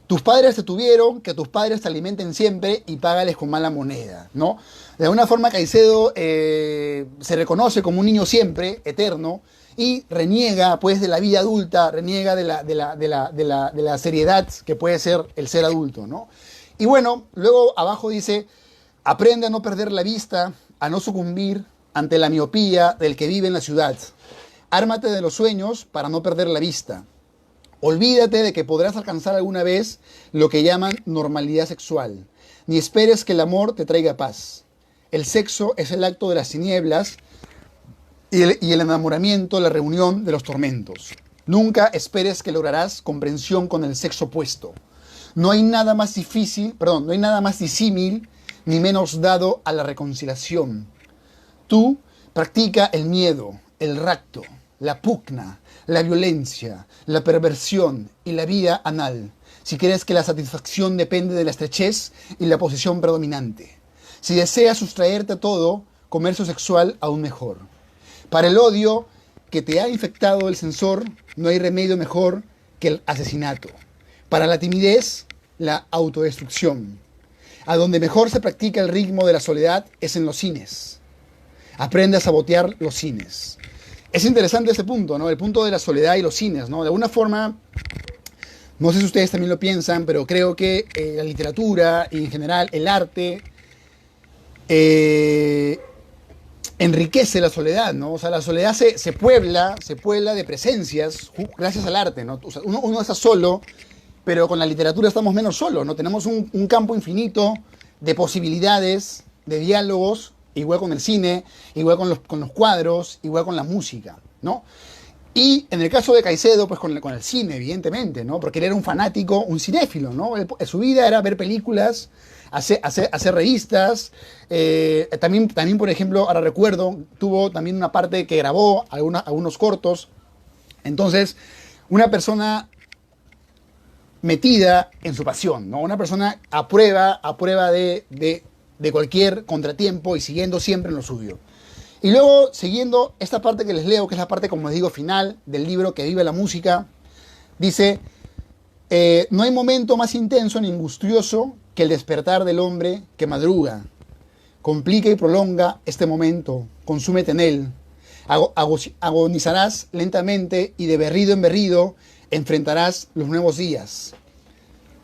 tus padres te tuvieron, que tus padres te alimenten siempre y págales con mala moneda, ¿no? De alguna forma Caicedo se reconoce como un niño siempre, eterno, y reniega pues de la vida adulta, reniega de la seriedad que puede ser el ser adulto, ¿no? Y bueno, luego abajo dice: aprende a no perder la vista, a no sucumbir ante la miopía del que vive en la ciudad. Ármate de los sueños para no perder la vista. Olvídate de que podrás alcanzar alguna vez lo que llaman normalidad sexual. Ni esperes que el amor te traiga paz. El sexo es el acto de las tinieblas y el enamoramiento, la reunión de los tormentos. Nunca esperes que lograrás comprensión con el sexo opuesto. No hay nada más disímil ni menos dado a la reconciliación. Tú practica el miedo, el rapto, la pugna, la violencia, la perversión y la vida anal, si crees que la satisfacción depende de la estrechez y la posición predominante. Si deseas sustraerte a todo, comercio sexual aún mejor. Para el odio que te ha infectado el sensor, no hay remedio mejor que el asesinato. Para la timidez, la autodestrucción. A donde mejor se practica el ritmo de la soledad es en los cines. Aprende a sabotear los cines. Es interesante ese punto, ¿no? El punto de la soledad y los cines, ¿no? De alguna forma, No sé si ustedes también lo piensan, pero creo que la literatura y en general el arte eh, enriquece la soledad, ¿no? O sea, la soledad se puebla de presencias gracias al arte, ¿no? O sea, uno está solo, pero con la literatura estamos menos solos, ¿no? Tenemos un campo infinito de posibilidades, de diálogos, igual con el cine, igual con los cuadros, igual con la música, ¿no? Y en el caso de Caicedo, pues con el cine, evidentemente, ¿no? Porque él era un fanático, un cinéfilo, ¿no? Su vida era ver películas, hacer revistas. También, por ejemplo, ahora recuerdo, tuvo también una parte que grabó algunos cortos. Entonces, una persona metida en su pasión, ¿no? Una persona a prueba de cualquier contratiempo y siguiendo siempre en lo suyo. Y luego, siguiendo esta parte que les leo, que es la parte, como les digo, final del libro Que vive la música, dice, no hay momento más intenso ni angustioso que el despertar del hombre que madruga. Complica y prolonga este momento, consúmete en él. Agonizarás lentamente y de berrido en berrido enfrentarás los nuevos días.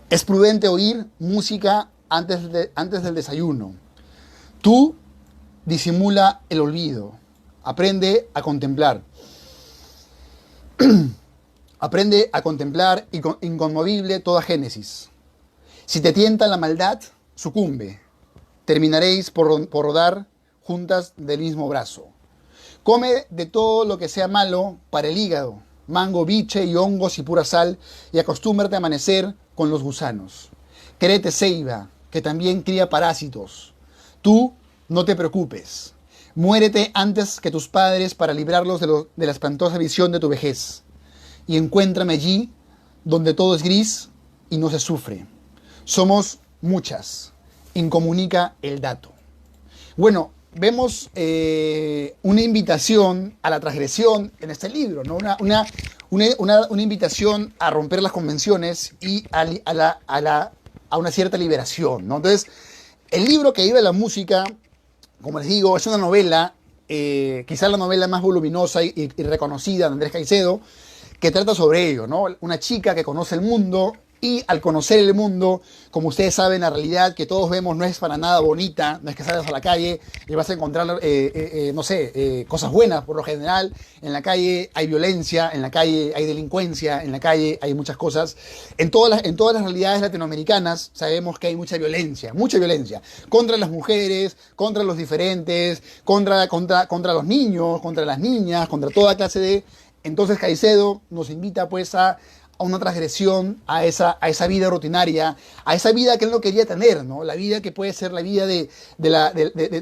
Es prudente oír música antes del desayuno. Tú disimula el olvido. Aprende a contemplar. Aprende a contemplar inconmovible toda génesis. Si te tienta la maldad, sucumbe. Terminaréis por rodar juntas del mismo brazo. Come de todo lo que sea malo para el hígado, mango, biche y hongos y pura sal, y acostúmbrate a amanecer con los gusanos. Créete ceiba, que también cría parásitos. Tú no te preocupes. Muérete antes que tus padres para librarlos de la espantosa visión de tu vejez. Y encuéntrame allí donde todo es gris y no se sufre. Somos muchas. Incomunica el dato. Bueno, vemos una invitación a la transgresión en este libro, ¿no? Una invitación a romper las convenciones y a una cierta liberación, ¿no? Entonces, el libro Que vive la música, como les digo, es una novela, quizás la novela más voluminosa y reconocida de Andrés Caicedo, que trata sobre ello, ¿no? Una chica que conoce el mundo y al conocer el mundo, como ustedes saben, la realidad que todos vemos no es para nada bonita, no es que salgas a la calle y vas a encontrar, no sé, cosas buenas por lo general. En la calle hay violencia, en la calle hay delincuencia, en la calle hay muchas cosas. En todas las realidades latinoamericanas sabemos que hay mucha violencia contra las mujeres, contra los diferentes, contra los niños, contra las niñas, contra toda clase de... Entonces Caicedo nos invita pues a una transgresión, a esa vida rutinaria, a esa vida que él no quería tener, ¿no? La vida que puede ser la vida de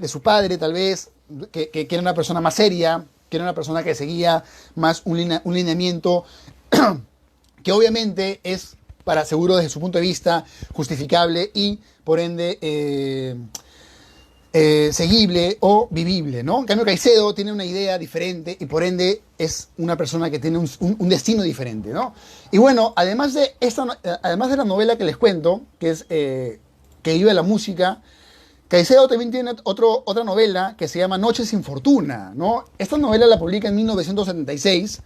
su padre, tal vez, que era una persona más seria, que era una persona que seguía más un lineamiento que obviamente es, para seguro desde su punto de vista, justificable y, por ende, seguible o vivible, ¿no? En cambio, Caicedo tiene una idea diferente y por ende es una persona que tiene un destino diferente, ¿no? Y bueno, además de la novela que les cuento, que es Que vive la música, Caicedo también tiene otra novela que se llama Noche sin fortuna, ¿no? Esta novela la publica en 1976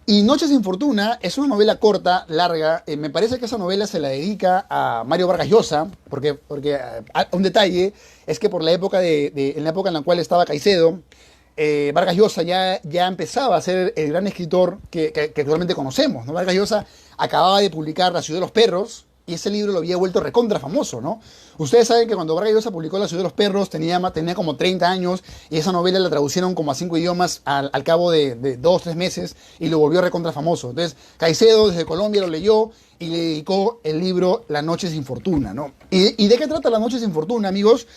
y Noche sin fortuna es una novela corta, larga. Me parece que esa novela se la dedica a Mario Vargas Llosa, porque un detalle es que por la época en la época en la cual estaba Caicedo, Vargas Llosa ya empezaba a ser el gran escritor que actualmente conocemos, ¿no? Vargas Llosa acababa de publicar La ciudad de los perros, y ese libro lo había vuelto recontra famoso, ¿no? Ustedes saben que cuando Vargas Llosa publicó La ciudad de los perros tenía como 30 años y esa novela la traducieron como a 5 idiomas al cabo de 2 o 3 meses y lo volvió recontra famoso. Entonces Caicedo desde Colombia lo leyó y le dedicó el libro La noche sin fortuna, ¿no? ¿Y de qué trata La noche sin fortuna, amigos?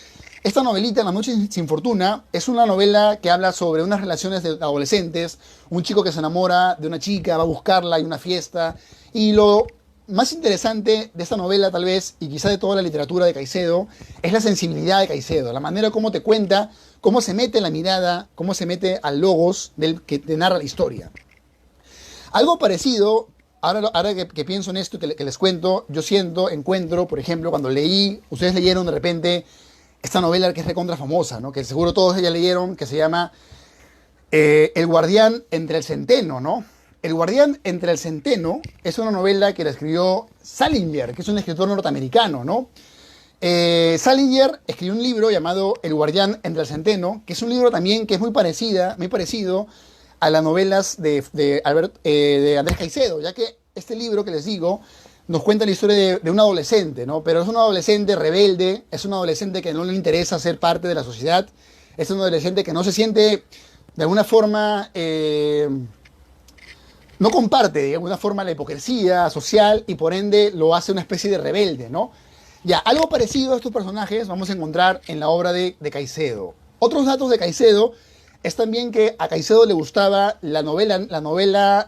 Esta novelita, La noche sin fortuna, es una novela que habla sobre unas relaciones de adolescentes, un chico que se enamora de una chica, va a buscarla, hay una fiesta, y lo más interesante de esta novela, tal vez, y quizá de toda la literatura de Caicedo, es la sensibilidad de Caicedo, la manera como te cuenta, cómo se mete la mirada, cómo se mete al logos del que te narra la historia. Algo parecido, ahora que pienso en esto y que les cuento, yo encuentro, por ejemplo, cuando ustedes leyeron de repente esta novela que es recontra famosa, ¿no? Que seguro todos ya leyeron, que se llama El guardián entre el centeno, ¿no? El guardián entre el centeno es una novela que la escribió Salinger, que es un escritor norteamericano, ¿no? Salinger escribió un libro llamado El guardián entre el centeno, que es un libro también que es muy parecido a las novelas de Andrés Caicedo, ya que este libro que les digo nos cuenta la historia de un adolescente, ¿no? Pero es un adolescente rebelde, es un adolescente que no le interesa ser parte de la sociedad, es un adolescente que no se siente de alguna forma, no comparte de alguna forma la hipocresía social y por ende lo hace una especie de rebelde, ¿no? Ya, algo parecido a estos personajes vamos a encontrar en la obra de Caicedo. Otros datos de Caicedo es también que a Caicedo le gustaba la novela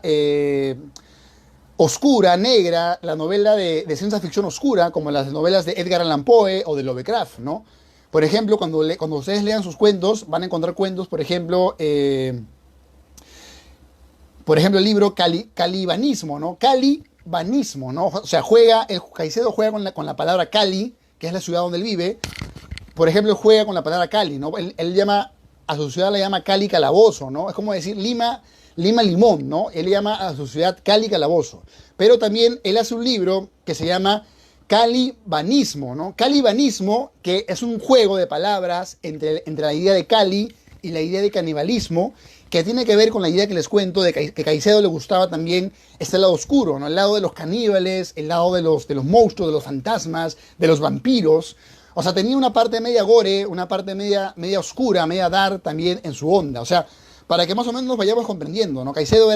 oscura, negra, la novela de ciencia ficción oscura, como las novelas de Edgar Allan Poe o de Lovecraft, ¿no? Por ejemplo, cuando ustedes lean sus cuentos, van a encontrar cuentos, por ejemplo, el libro Calibanismo, ¿no? Calibanismo, ¿no? O sea, Caicedo juega con la palabra Cali, que es la ciudad donde él vive. Por ejemplo, juega con la palabra Cali, ¿no? Él llama, a su ciudad la llama Cali Calabozo, ¿no? Es como decir Lima Limón, ¿no? Él llama a su ciudad Cali Calabozo. Pero también él hace un libro que se llama Calibanismo, ¿no? Calibanismo, que es un juego de palabras entre la idea de Cali y la idea de canibalismo, que tiene que ver con la idea que les cuento de que Caicedo le gustaba también este lado oscuro, ¿no? El lado de los caníbales, el lado de los monstruos, de los fantasmas, de los vampiros. O sea, tenía una parte media gore, una parte media oscura, media dark también en su onda. O sea, para que más o menos nos vayamos comprendiendo, ¿no? Caicedo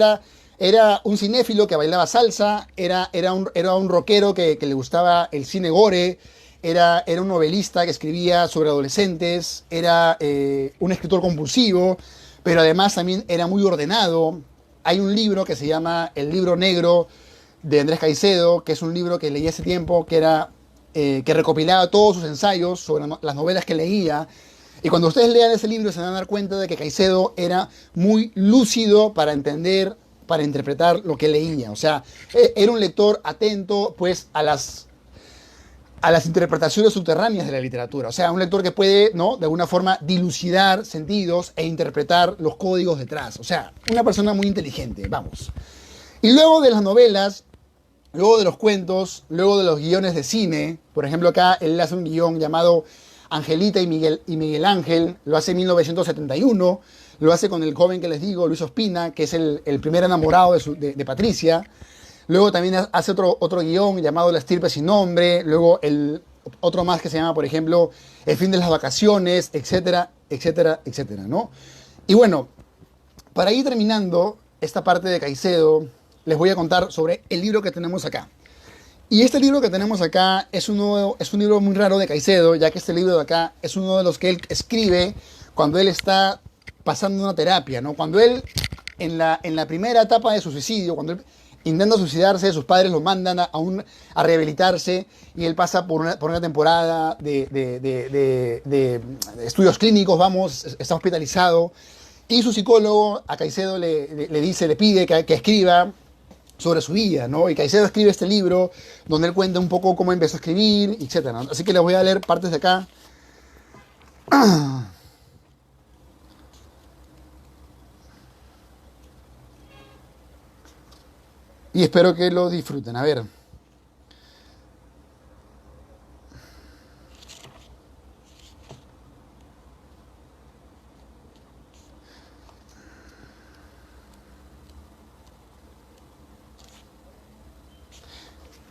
era un cinéfilo que bailaba salsa, era un rockero que le gustaba el cine gore, era un novelista que escribía sobre adolescentes, era un escritor compulsivo, pero además también era muy ordenado. Hay un libro que se llama El Libro Negro de Andrés Caicedo, que es un libro que leí hace tiempo, que recopilaba todos sus ensayos sobre las novelas que leía. Y cuando ustedes lean ese libro se van a dar cuenta de que Caicedo era muy lúcido para entender, para interpretar lo que leía. O sea, era un lector atento pues a las interpretaciones subterráneas de la literatura. O sea, un lector que puede, ¿no?, de alguna forma dilucidar sentidos e interpretar los códigos detrás. O sea, una persona muy inteligente, vamos. Y luego de las novelas, luego de los cuentos, luego de los guiones de cine, por ejemplo acá él hace un guión llamado Angelita y Miguel Ángel, lo hace en 1971, lo hace con el joven que les digo, Luis Ospina, que es el primer enamorado de Patricia. Luego también hace otro guión llamado La estirpe sin nombre, luego otro más que se llama, por ejemplo, El fin de las vacaciones, etcétera, etcétera, etcétera, ¿no? Y bueno, para ir terminando esta parte de Caicedo, les voy a contar sobre el libro que tenemos acá. Y este libro que tenemos acá es un libro muy raro de Caicedo, ya que este libro de acá es uno de los que él escribe cuando él está pasando una terapia, ¿no? Cuando él, en la primera etapa de su suicidio, cuando él intenta suicidarse, sus padres lo mandan a rehabilitarse y él pasa por una temporada de estudios clínicos, está hospitalizado, y su psicólogo a Caicedo le pide que escriba sobre su vida, ¿no? Y Caicedo escribe este libro donde él cuenta un poco cómo empezó a escribir, etc., ¿no? Así que les voy a leer partes de acá. Y espero que lo disfruten. A ver.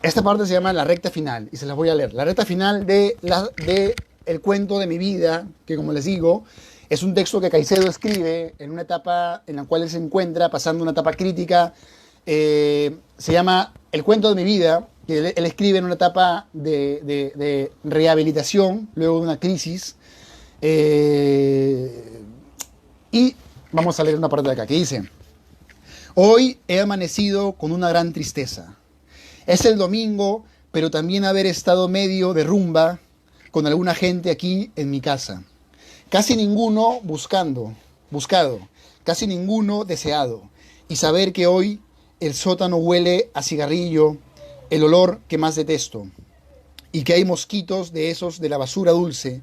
Esta parte se llama La recta final y se las voy a leer. La recta final de El cuento de mi vida, que como les digo, es un texto que Caicedo escribe en una etapa en la cual él se encuentra pasando una etapa crítica. Se llama El cuento de mi vida, que él escribe en una etapa de rehabilitación, luego de una crisis. Y vamos a leer una parte de acá que dice: Hoy he amanecido con una gran tristeza. Es el domingo, pero también haber estado medio de rumba con alguna gente aquí en mi casa. Casi ninguno buscado, casi ninguno deseado. Y saber que hoy el sótano huele a cigarrillo, el olor que más detesto. Y que hay mosquitos de esos de la basura dulce.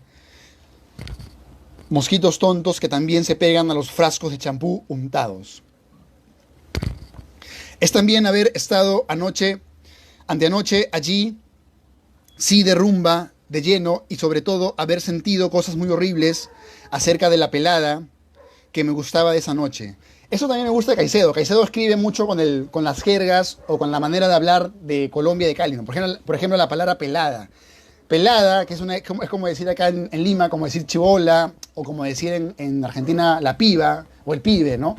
Mosquitos tontos que también se pegan a los frascos de champú untados. Es también haber estado anteanoche allí, sí de rumba, de lleno, y sobre todo haber sentido cosas muy horribles acerca de la pelada que me gustaba de esa noche. Eso también me gusta de Caicedo. Caicedo escribe mucho con las jergas o con la manera de hablar de Colombia y de Cali, ¿no? Por ejemplo, la palabra pelada. Pelada, que es como decir acá en Lima, como decir chibola, o como decir en Argentina la piba o el pibe, ¿no?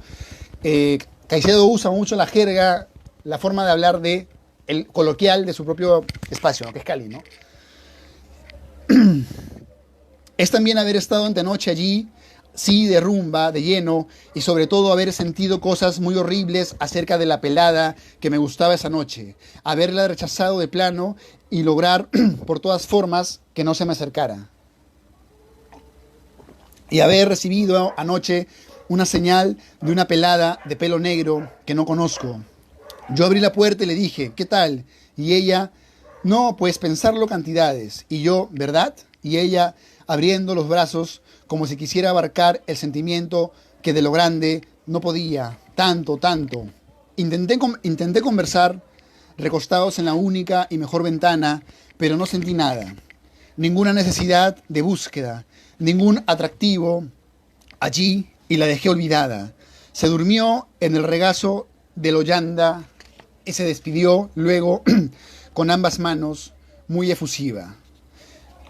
Caicedo usa mucho la jerga, la forma de hablar de el coloquial de su propio espacio, ¿no? Que es Cali, ¿no? Es también haber estado antenoche allí, sí, de rumba, de lleno, y sobre todo haber sentido cosas muy horribles acerca de la pelada que me gustaba esa noche, haberla rechazado de plano y lograr por todas formas que no se me acercara. Y haber recibido anoche una señal de una pelada de pelo negro que no conozco. Yo abrí la puerta y le dije, ¿qué tal? Y ella, no, pues pensarlo cantidades. Y yo, ¿verdad? Y ella, abriendo los brazos, como si quisiera abarcar el sentimiento que de lo grande no podía, tanto. Intenté conversar, recostados en la única y mejor ventana, pero no sentí nada. Ninguna necesidad de búsqueda, ningún atractivo allí, y la dejé olvidada. Se durmió en el regazo del Hollanda y se despidió luego con ambas manos, muy efusiva.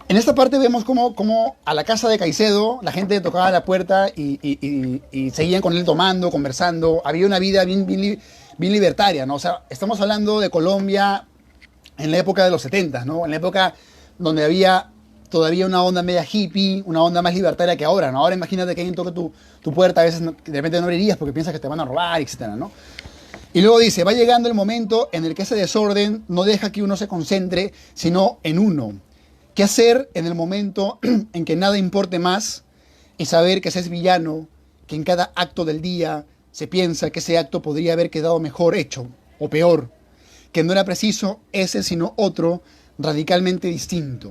En esta parte vemos cómo a la casa de Caicedo la gente tocaba la puerta y seguían con él tomando, conversando. Había una vida bien libertaria, ¿no? O sea, estamos hablando de Colombia en la época de los 70, ¿no? En la época donde había todavía una onda media hippie, una onda más libertaria que ahora, ¿no? Ahora imagínate que alguien toque tu puerta, a veces de repente no abrirías porque piensas que te van a robar, etcétera, ¿no? Y luego dice, va llegando el momento en el que ese desorden no deja que uno se concentre, sino en uno. ¿Qué hacer en el momento en que nada importe más y saber que se es villano, que en cada acto del día se piensa que ese acto podría haber quedado mejor hecho o peor, que no era preciso ese sino otro radicalmente distinto?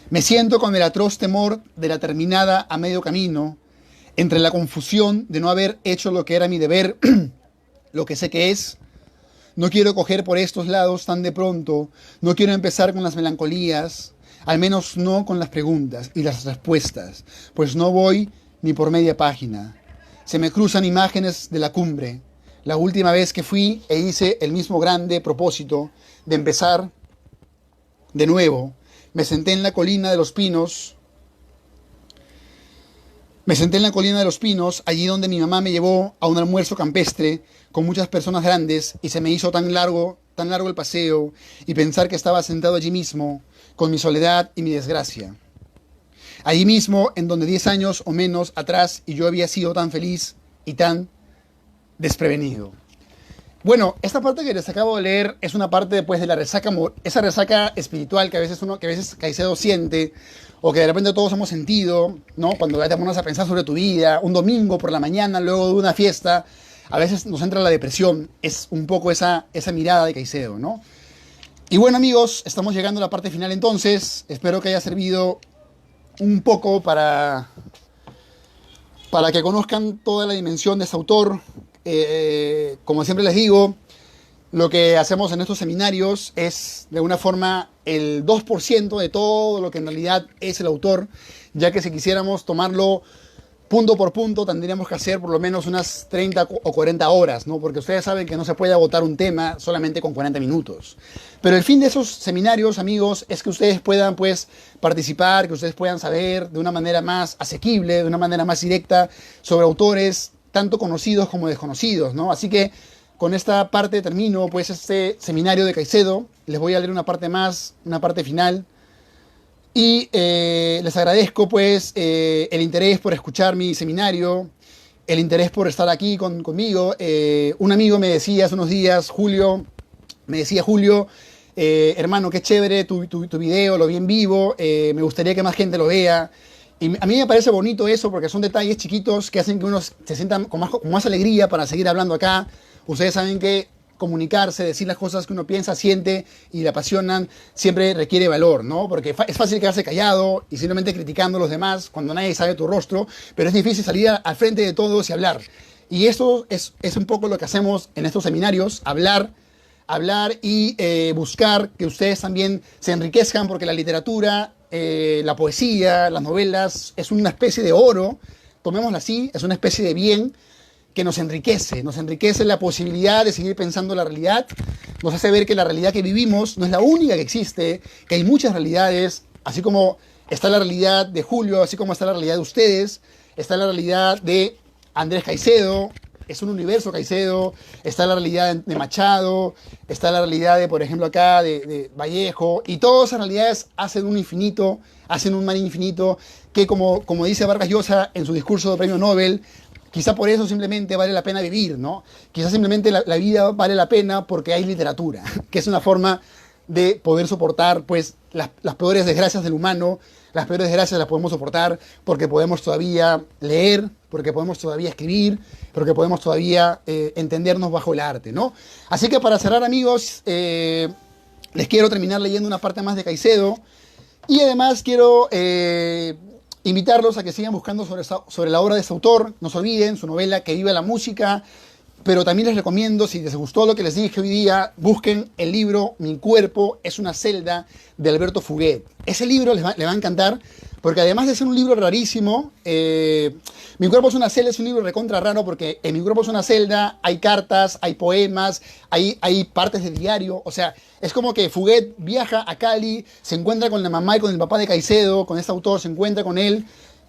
Me siento con el atroz temor de la terminada a medio camino, entre la confusión de no haber hecho lo que era mi deber, lo que sé que es. No quiero coger por estos lados tan de pronto, no quiero empezar con las melancolías, al menos no con las preguntas y las respuestas, pues no voy ni por media página. Se me cruzan imágenes de la cumbre, la última vez que fui e hice el mismo grande propósito de empezar de nuevo. Me senté en la colina de los pinos, allí donde mi mamá me llevó a un almuerzo campestre con muchas personas grandes, y se me hizo tan largo el paseo, y pensar que estaba sentado allí mismo, con mi soledad y mi desgracia. Allí mismo, en donde 10 años o menos atrás, y yo había sido tan feliz y tan desprevenido. Bueno, esta parte que les acabo de leer es una parte después de la resaca, esa resaca espiritual que a veces Caicedo siente, o que de repente todos hemos sentido, ¿no? Cuando te pones a pensar sobre tu vida, un domingo por la mañana, luego de una fiesta, a veces nos entra la depresión. Es un poco esa mirada de Caicedo, ¿no? Y bueno, amigos, estamos llegando a la parte final entonces. Espero que haya servido un poco para que conozcan toda la dimensión de este autor. Como siempre les digo, lo que hacemos en estos seminarios es de alguna forma el 2% de todo lo que en realidad es el autor, ya que si quisiéramos tomarlo punto por punto tendríamos que hacer por lo menos unas 30 o 40 horas, ¿no? Porque ustedes saben que no se puede agotar un tema solamente con 40 minutos. Pero el fin de esos seminarios, amigos, es que ustedes puedan pues participar, que ustedes puedan saber de una manera más asequible, de una manera más directa sobre autores tanto conocidos como desconocidos, ¿no? Así que con esta parte termino pues este seminario de Caicedo. Les voy a leer una parte más, una parte final. Y les agradezco pues el interés por escuchar mi seminario, el interés por estar aquí conmigo. Un amigo me decía hace unos días, Julio, hermano, qué chévere tu video, lo vi en vivo, me gustaría que más gente lo vea. Y a mí me parece bonito eso porque son detalles chiquitos que hacen que uno se sienta con más alegría para seguir hablando acá. Ustedes saben que comunicarse, decir las cosas que uno piensa, siente y le apasionan, siempre requiere valor, ¿no? Porque es fácil quedarse callado y simplemente criticando a los demás cuando nadie sabe tu rostro, pero es difícil salir al frente de todos y hablar. Y eso es un poco lo que hacemos en estos seminarios, hablar y buscar que ustedes también se enriquezcan, porque la literatura, la poesía, las novelas, es una especie de oro, tomémosla así, es una especie de bien que nos enriquece la posibilidad de seguir pensando la realidad, nos hace ver que la realidad que vivimos no es la única que existe, que hay muchas realidades, así como está la realidad de Julio, así como está la realidad de ustedes, está la realidad de Andrés Caicedo, es un universo Caicedo, está la realidad de Machado, está la realidad de, por ejemplo, acá, de Vallejo, y todas esas realidades hacen un infinito, hacen un mar infinito, que como dice Vargas Llosa en su discurso de premio Nobel, quizá por eso simplemente vale la pena vivir, ¿no? Quizá simplemente la vida vale la pena porque hay literatura, que es una forma de poder soportar, pues, las peores desgracias del humano. Las peores desgracias las podemos soportar porque podemos todavía leer, porque podemos todavía escribir, porque podemos todavía entendernos bajo el arte, ¿no? Así que para cerrar, amigos, les quiero terminar leyendo una parte más de Caicedo, y además quiero invitarlos a que sigan buscando sobre la obra de este autor. No se olviden su novela Que viva la música, pero también les recomiendo, si les gustó lo que les dije hoy día, busquen el libro Mi cuerpo es una celda, de Alberto Fuguet. Ese libro les va a encantar, porque además de ser un libro rarísimo, Mi cuerpo es una celda es un libro recontra raro, porque en Mi cuerpo es una celda hay cartas, hay poemas, hay partes de diario. O sea, es como que Fuguet viaja a Cali, se encuentra con la mamá y con el papá de Caicedo, con este autor, se encuentra con él,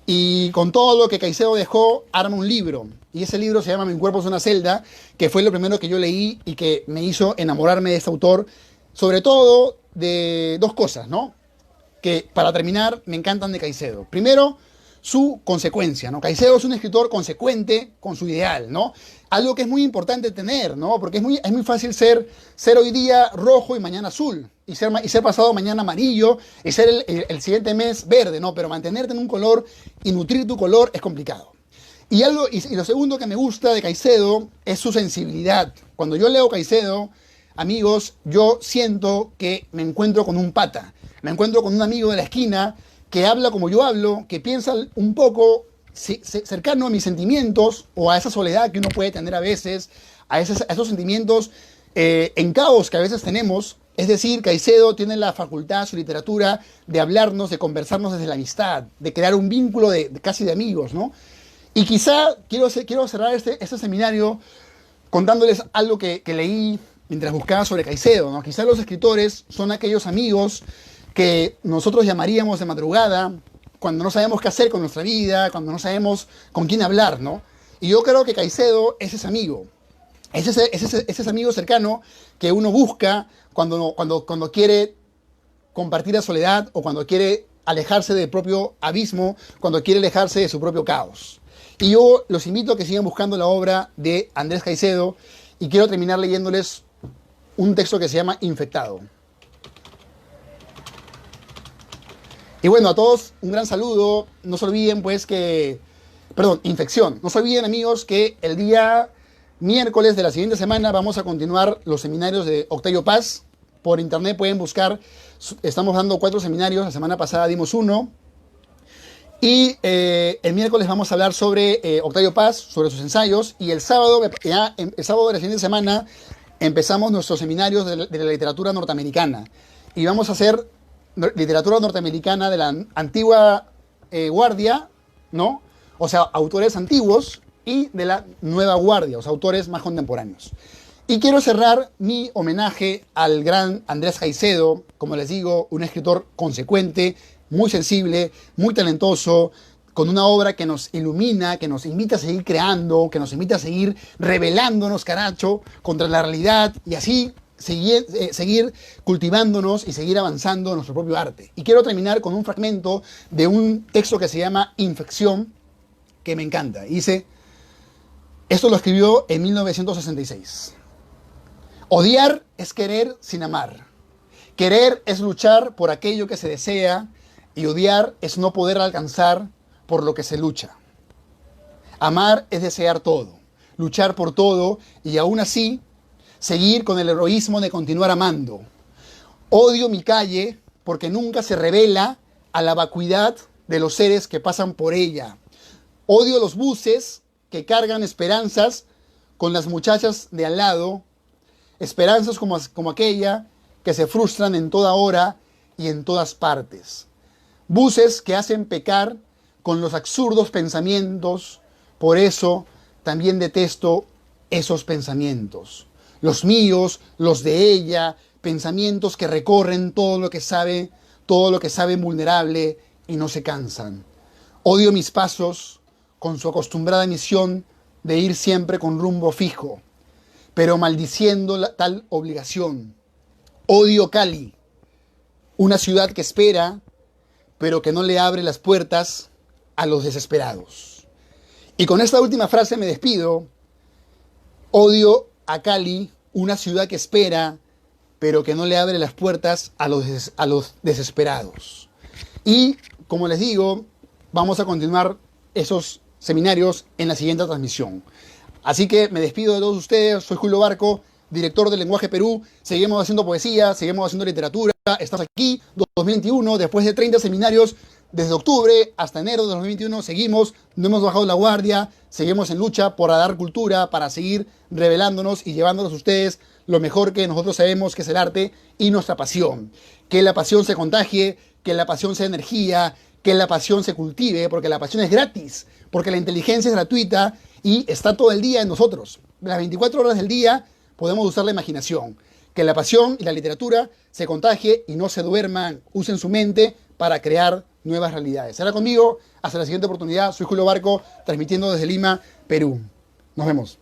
y con todo lo que Caicedo dejó, arma un libro. Y ese libro se llama Mi cuerpo es una celda, que fue lo primero que yo leí y que me hizo enamorarme de este autor, sobre todo de dos cosas, ¿no? Que para terminar me encantan de Caicedo. Primero, su consecuencia, ¿no? Caicedo es un escritor consecuente con su ideal, ¿no? Algo que es muy importante tener, ¿no? Porque es muy fácil ser hoy día rojo y mañana azul, y ser pasado mañana amarillo, y ser el siguiente mes verde, ¿no? Pero mantenerte en un color y nutrir tu color es complicado. Y lo segundo que me gusta de Caicedo es su sensibilidad. Cuando yo leo Caicedo, amigos, yo siento que me encuentro con un pata, me encuentro con un amigo de la esquina que habla como yo hablo, que piensa un poco cercano a mis sentimientos, o a esa soledad que uno puede tener a veces, a esos sentimientos en caos que a veces tenemos. Es decir, Caicedo tiene la facultad, su literatura, de hablarnos, de conversarnos desde la amistad, de crear un vínculo casi de amigos, ¿no? Y quizá quiero cerrar este seminario contándoles algo que leí mientras buscaba sobre Caicedo, ¿no? Quizá los escritores son aquellos amigos que nosotros llamaríamos de madrugada cuando no sabemos qué hacer con nuestra vida, cuando no sabemos con quién hablar, ¿no? Y yo creo que Caicedo es ese amigo. Es ese amigo cercano que uno busca cuando quiere compartir la soledad, o cuando quiere alejarse del propio abismo, cuando quiere alejarse de su propio caos. Y yo los invito a que sigan buscando la obra de Andrés Caicedo, y quiero terminar leyéndoles un texto que se llama Infectado. Y bueno, a todos un gran saludo. No se olviden Infección. No se olviden, amigos, que el día miércoles de la siguiente semana vamos a continuar los seminarios de Octavio Paz. Por internet pueden buscar, estamos dando 4 seminarios, la semana pasada dimos 1. Y el miércoles vamos a hablar sobre Octavio Paz, sobre sus ensayos. Y el sábado de la siguiente semana empezamos nuestros seminarios de la literatura norteamericana. Y vamos a hacer literatura norteamericana de la antigua guardia, ¿no? O sea, autores antiguos, y de la nueva guardia, o sea, autores más contemporáneos. Y quiero cerrar mi homenaje al gran Andrés Caicedo, como les digo, un escritor consecuente, muy sensible, muy talentoso, con una obra que nos ilumina, que nos invita a seguir creando, que nos invita a seguir rebelándonos, caracho, contra la realidad, y así seguir cultivándonos y seguir avanzando en nuestro propio arte. Y quiero terminar con un fragmento de un texto que se llama Infección, que me encanta. Dice, esto lo escribió en 1966. Odiar es querer sin amar. Querer es luchar por aquello que se desea, y odiar es no poder alcanzar por lo que se lucha. Amar es desear todo, luchar por todo, y aún así seguir con el heroísmo de continuar amando. Odio mi calle porque nunca se revela a la vacuidad de los seres que pasan por ella. Odio los buses que cargan esperanzas con las muchachas de al lado, esperanzas como aquella que se frustran en toda hora y en todas partes. Buses que hacen pecar con los absurdos pensamientos, por eso también detesto esos pensamientos. Los míos, los de ella, pensamientos que recorren todo lo que sabe vulnerable y no se cansan. Odio mis pasos con su acostumbrada misión de ir siempre con rumbo fijo, pero maldiciendo tal obligación. Odio Cali, una ciudad que espera, pero que no le abre las puertas a los desesperados. Y con esta última frase me despido. Odio a Cali, una ciudad que espera, pero que no le abre las puertas a los desesperados. Y, como les digo, vamos a continuar esos seminarios en la siguiente transmisión. Así que me despido de todos ustedes. Soy Julio Barco, director del Lenguaje Perú. Seguimos haciendo poesía, seguimos haciendo literatura. Estamos aquí, 2021, después de 30 seminarios, desde octubre hasta enero de 2021, seguimos, no hemos bajado la guardia, seguimos en lucha por dar cultura, para seguir revelándonos y llevándonos a ustedes lo mejor que nosotros sabemos, que es el arte y nuestra pasión. Que la pasión se contagie, que la pasión sea energía, que la pasión se cultive, porque la pasión es gratis, porque la inteligencia es gratuita y está todo el día en nosotros. Las 24 horas del día podemos usar la imaginación. Que la pasión y la literatura se contagie y no se duerman, usen su mente para crear nuevas realidades. Será conmigo, hasta la siguiente oportunidad. Soy Julio Barco, transmitiendo desde Lima, Perú. Nos vemos.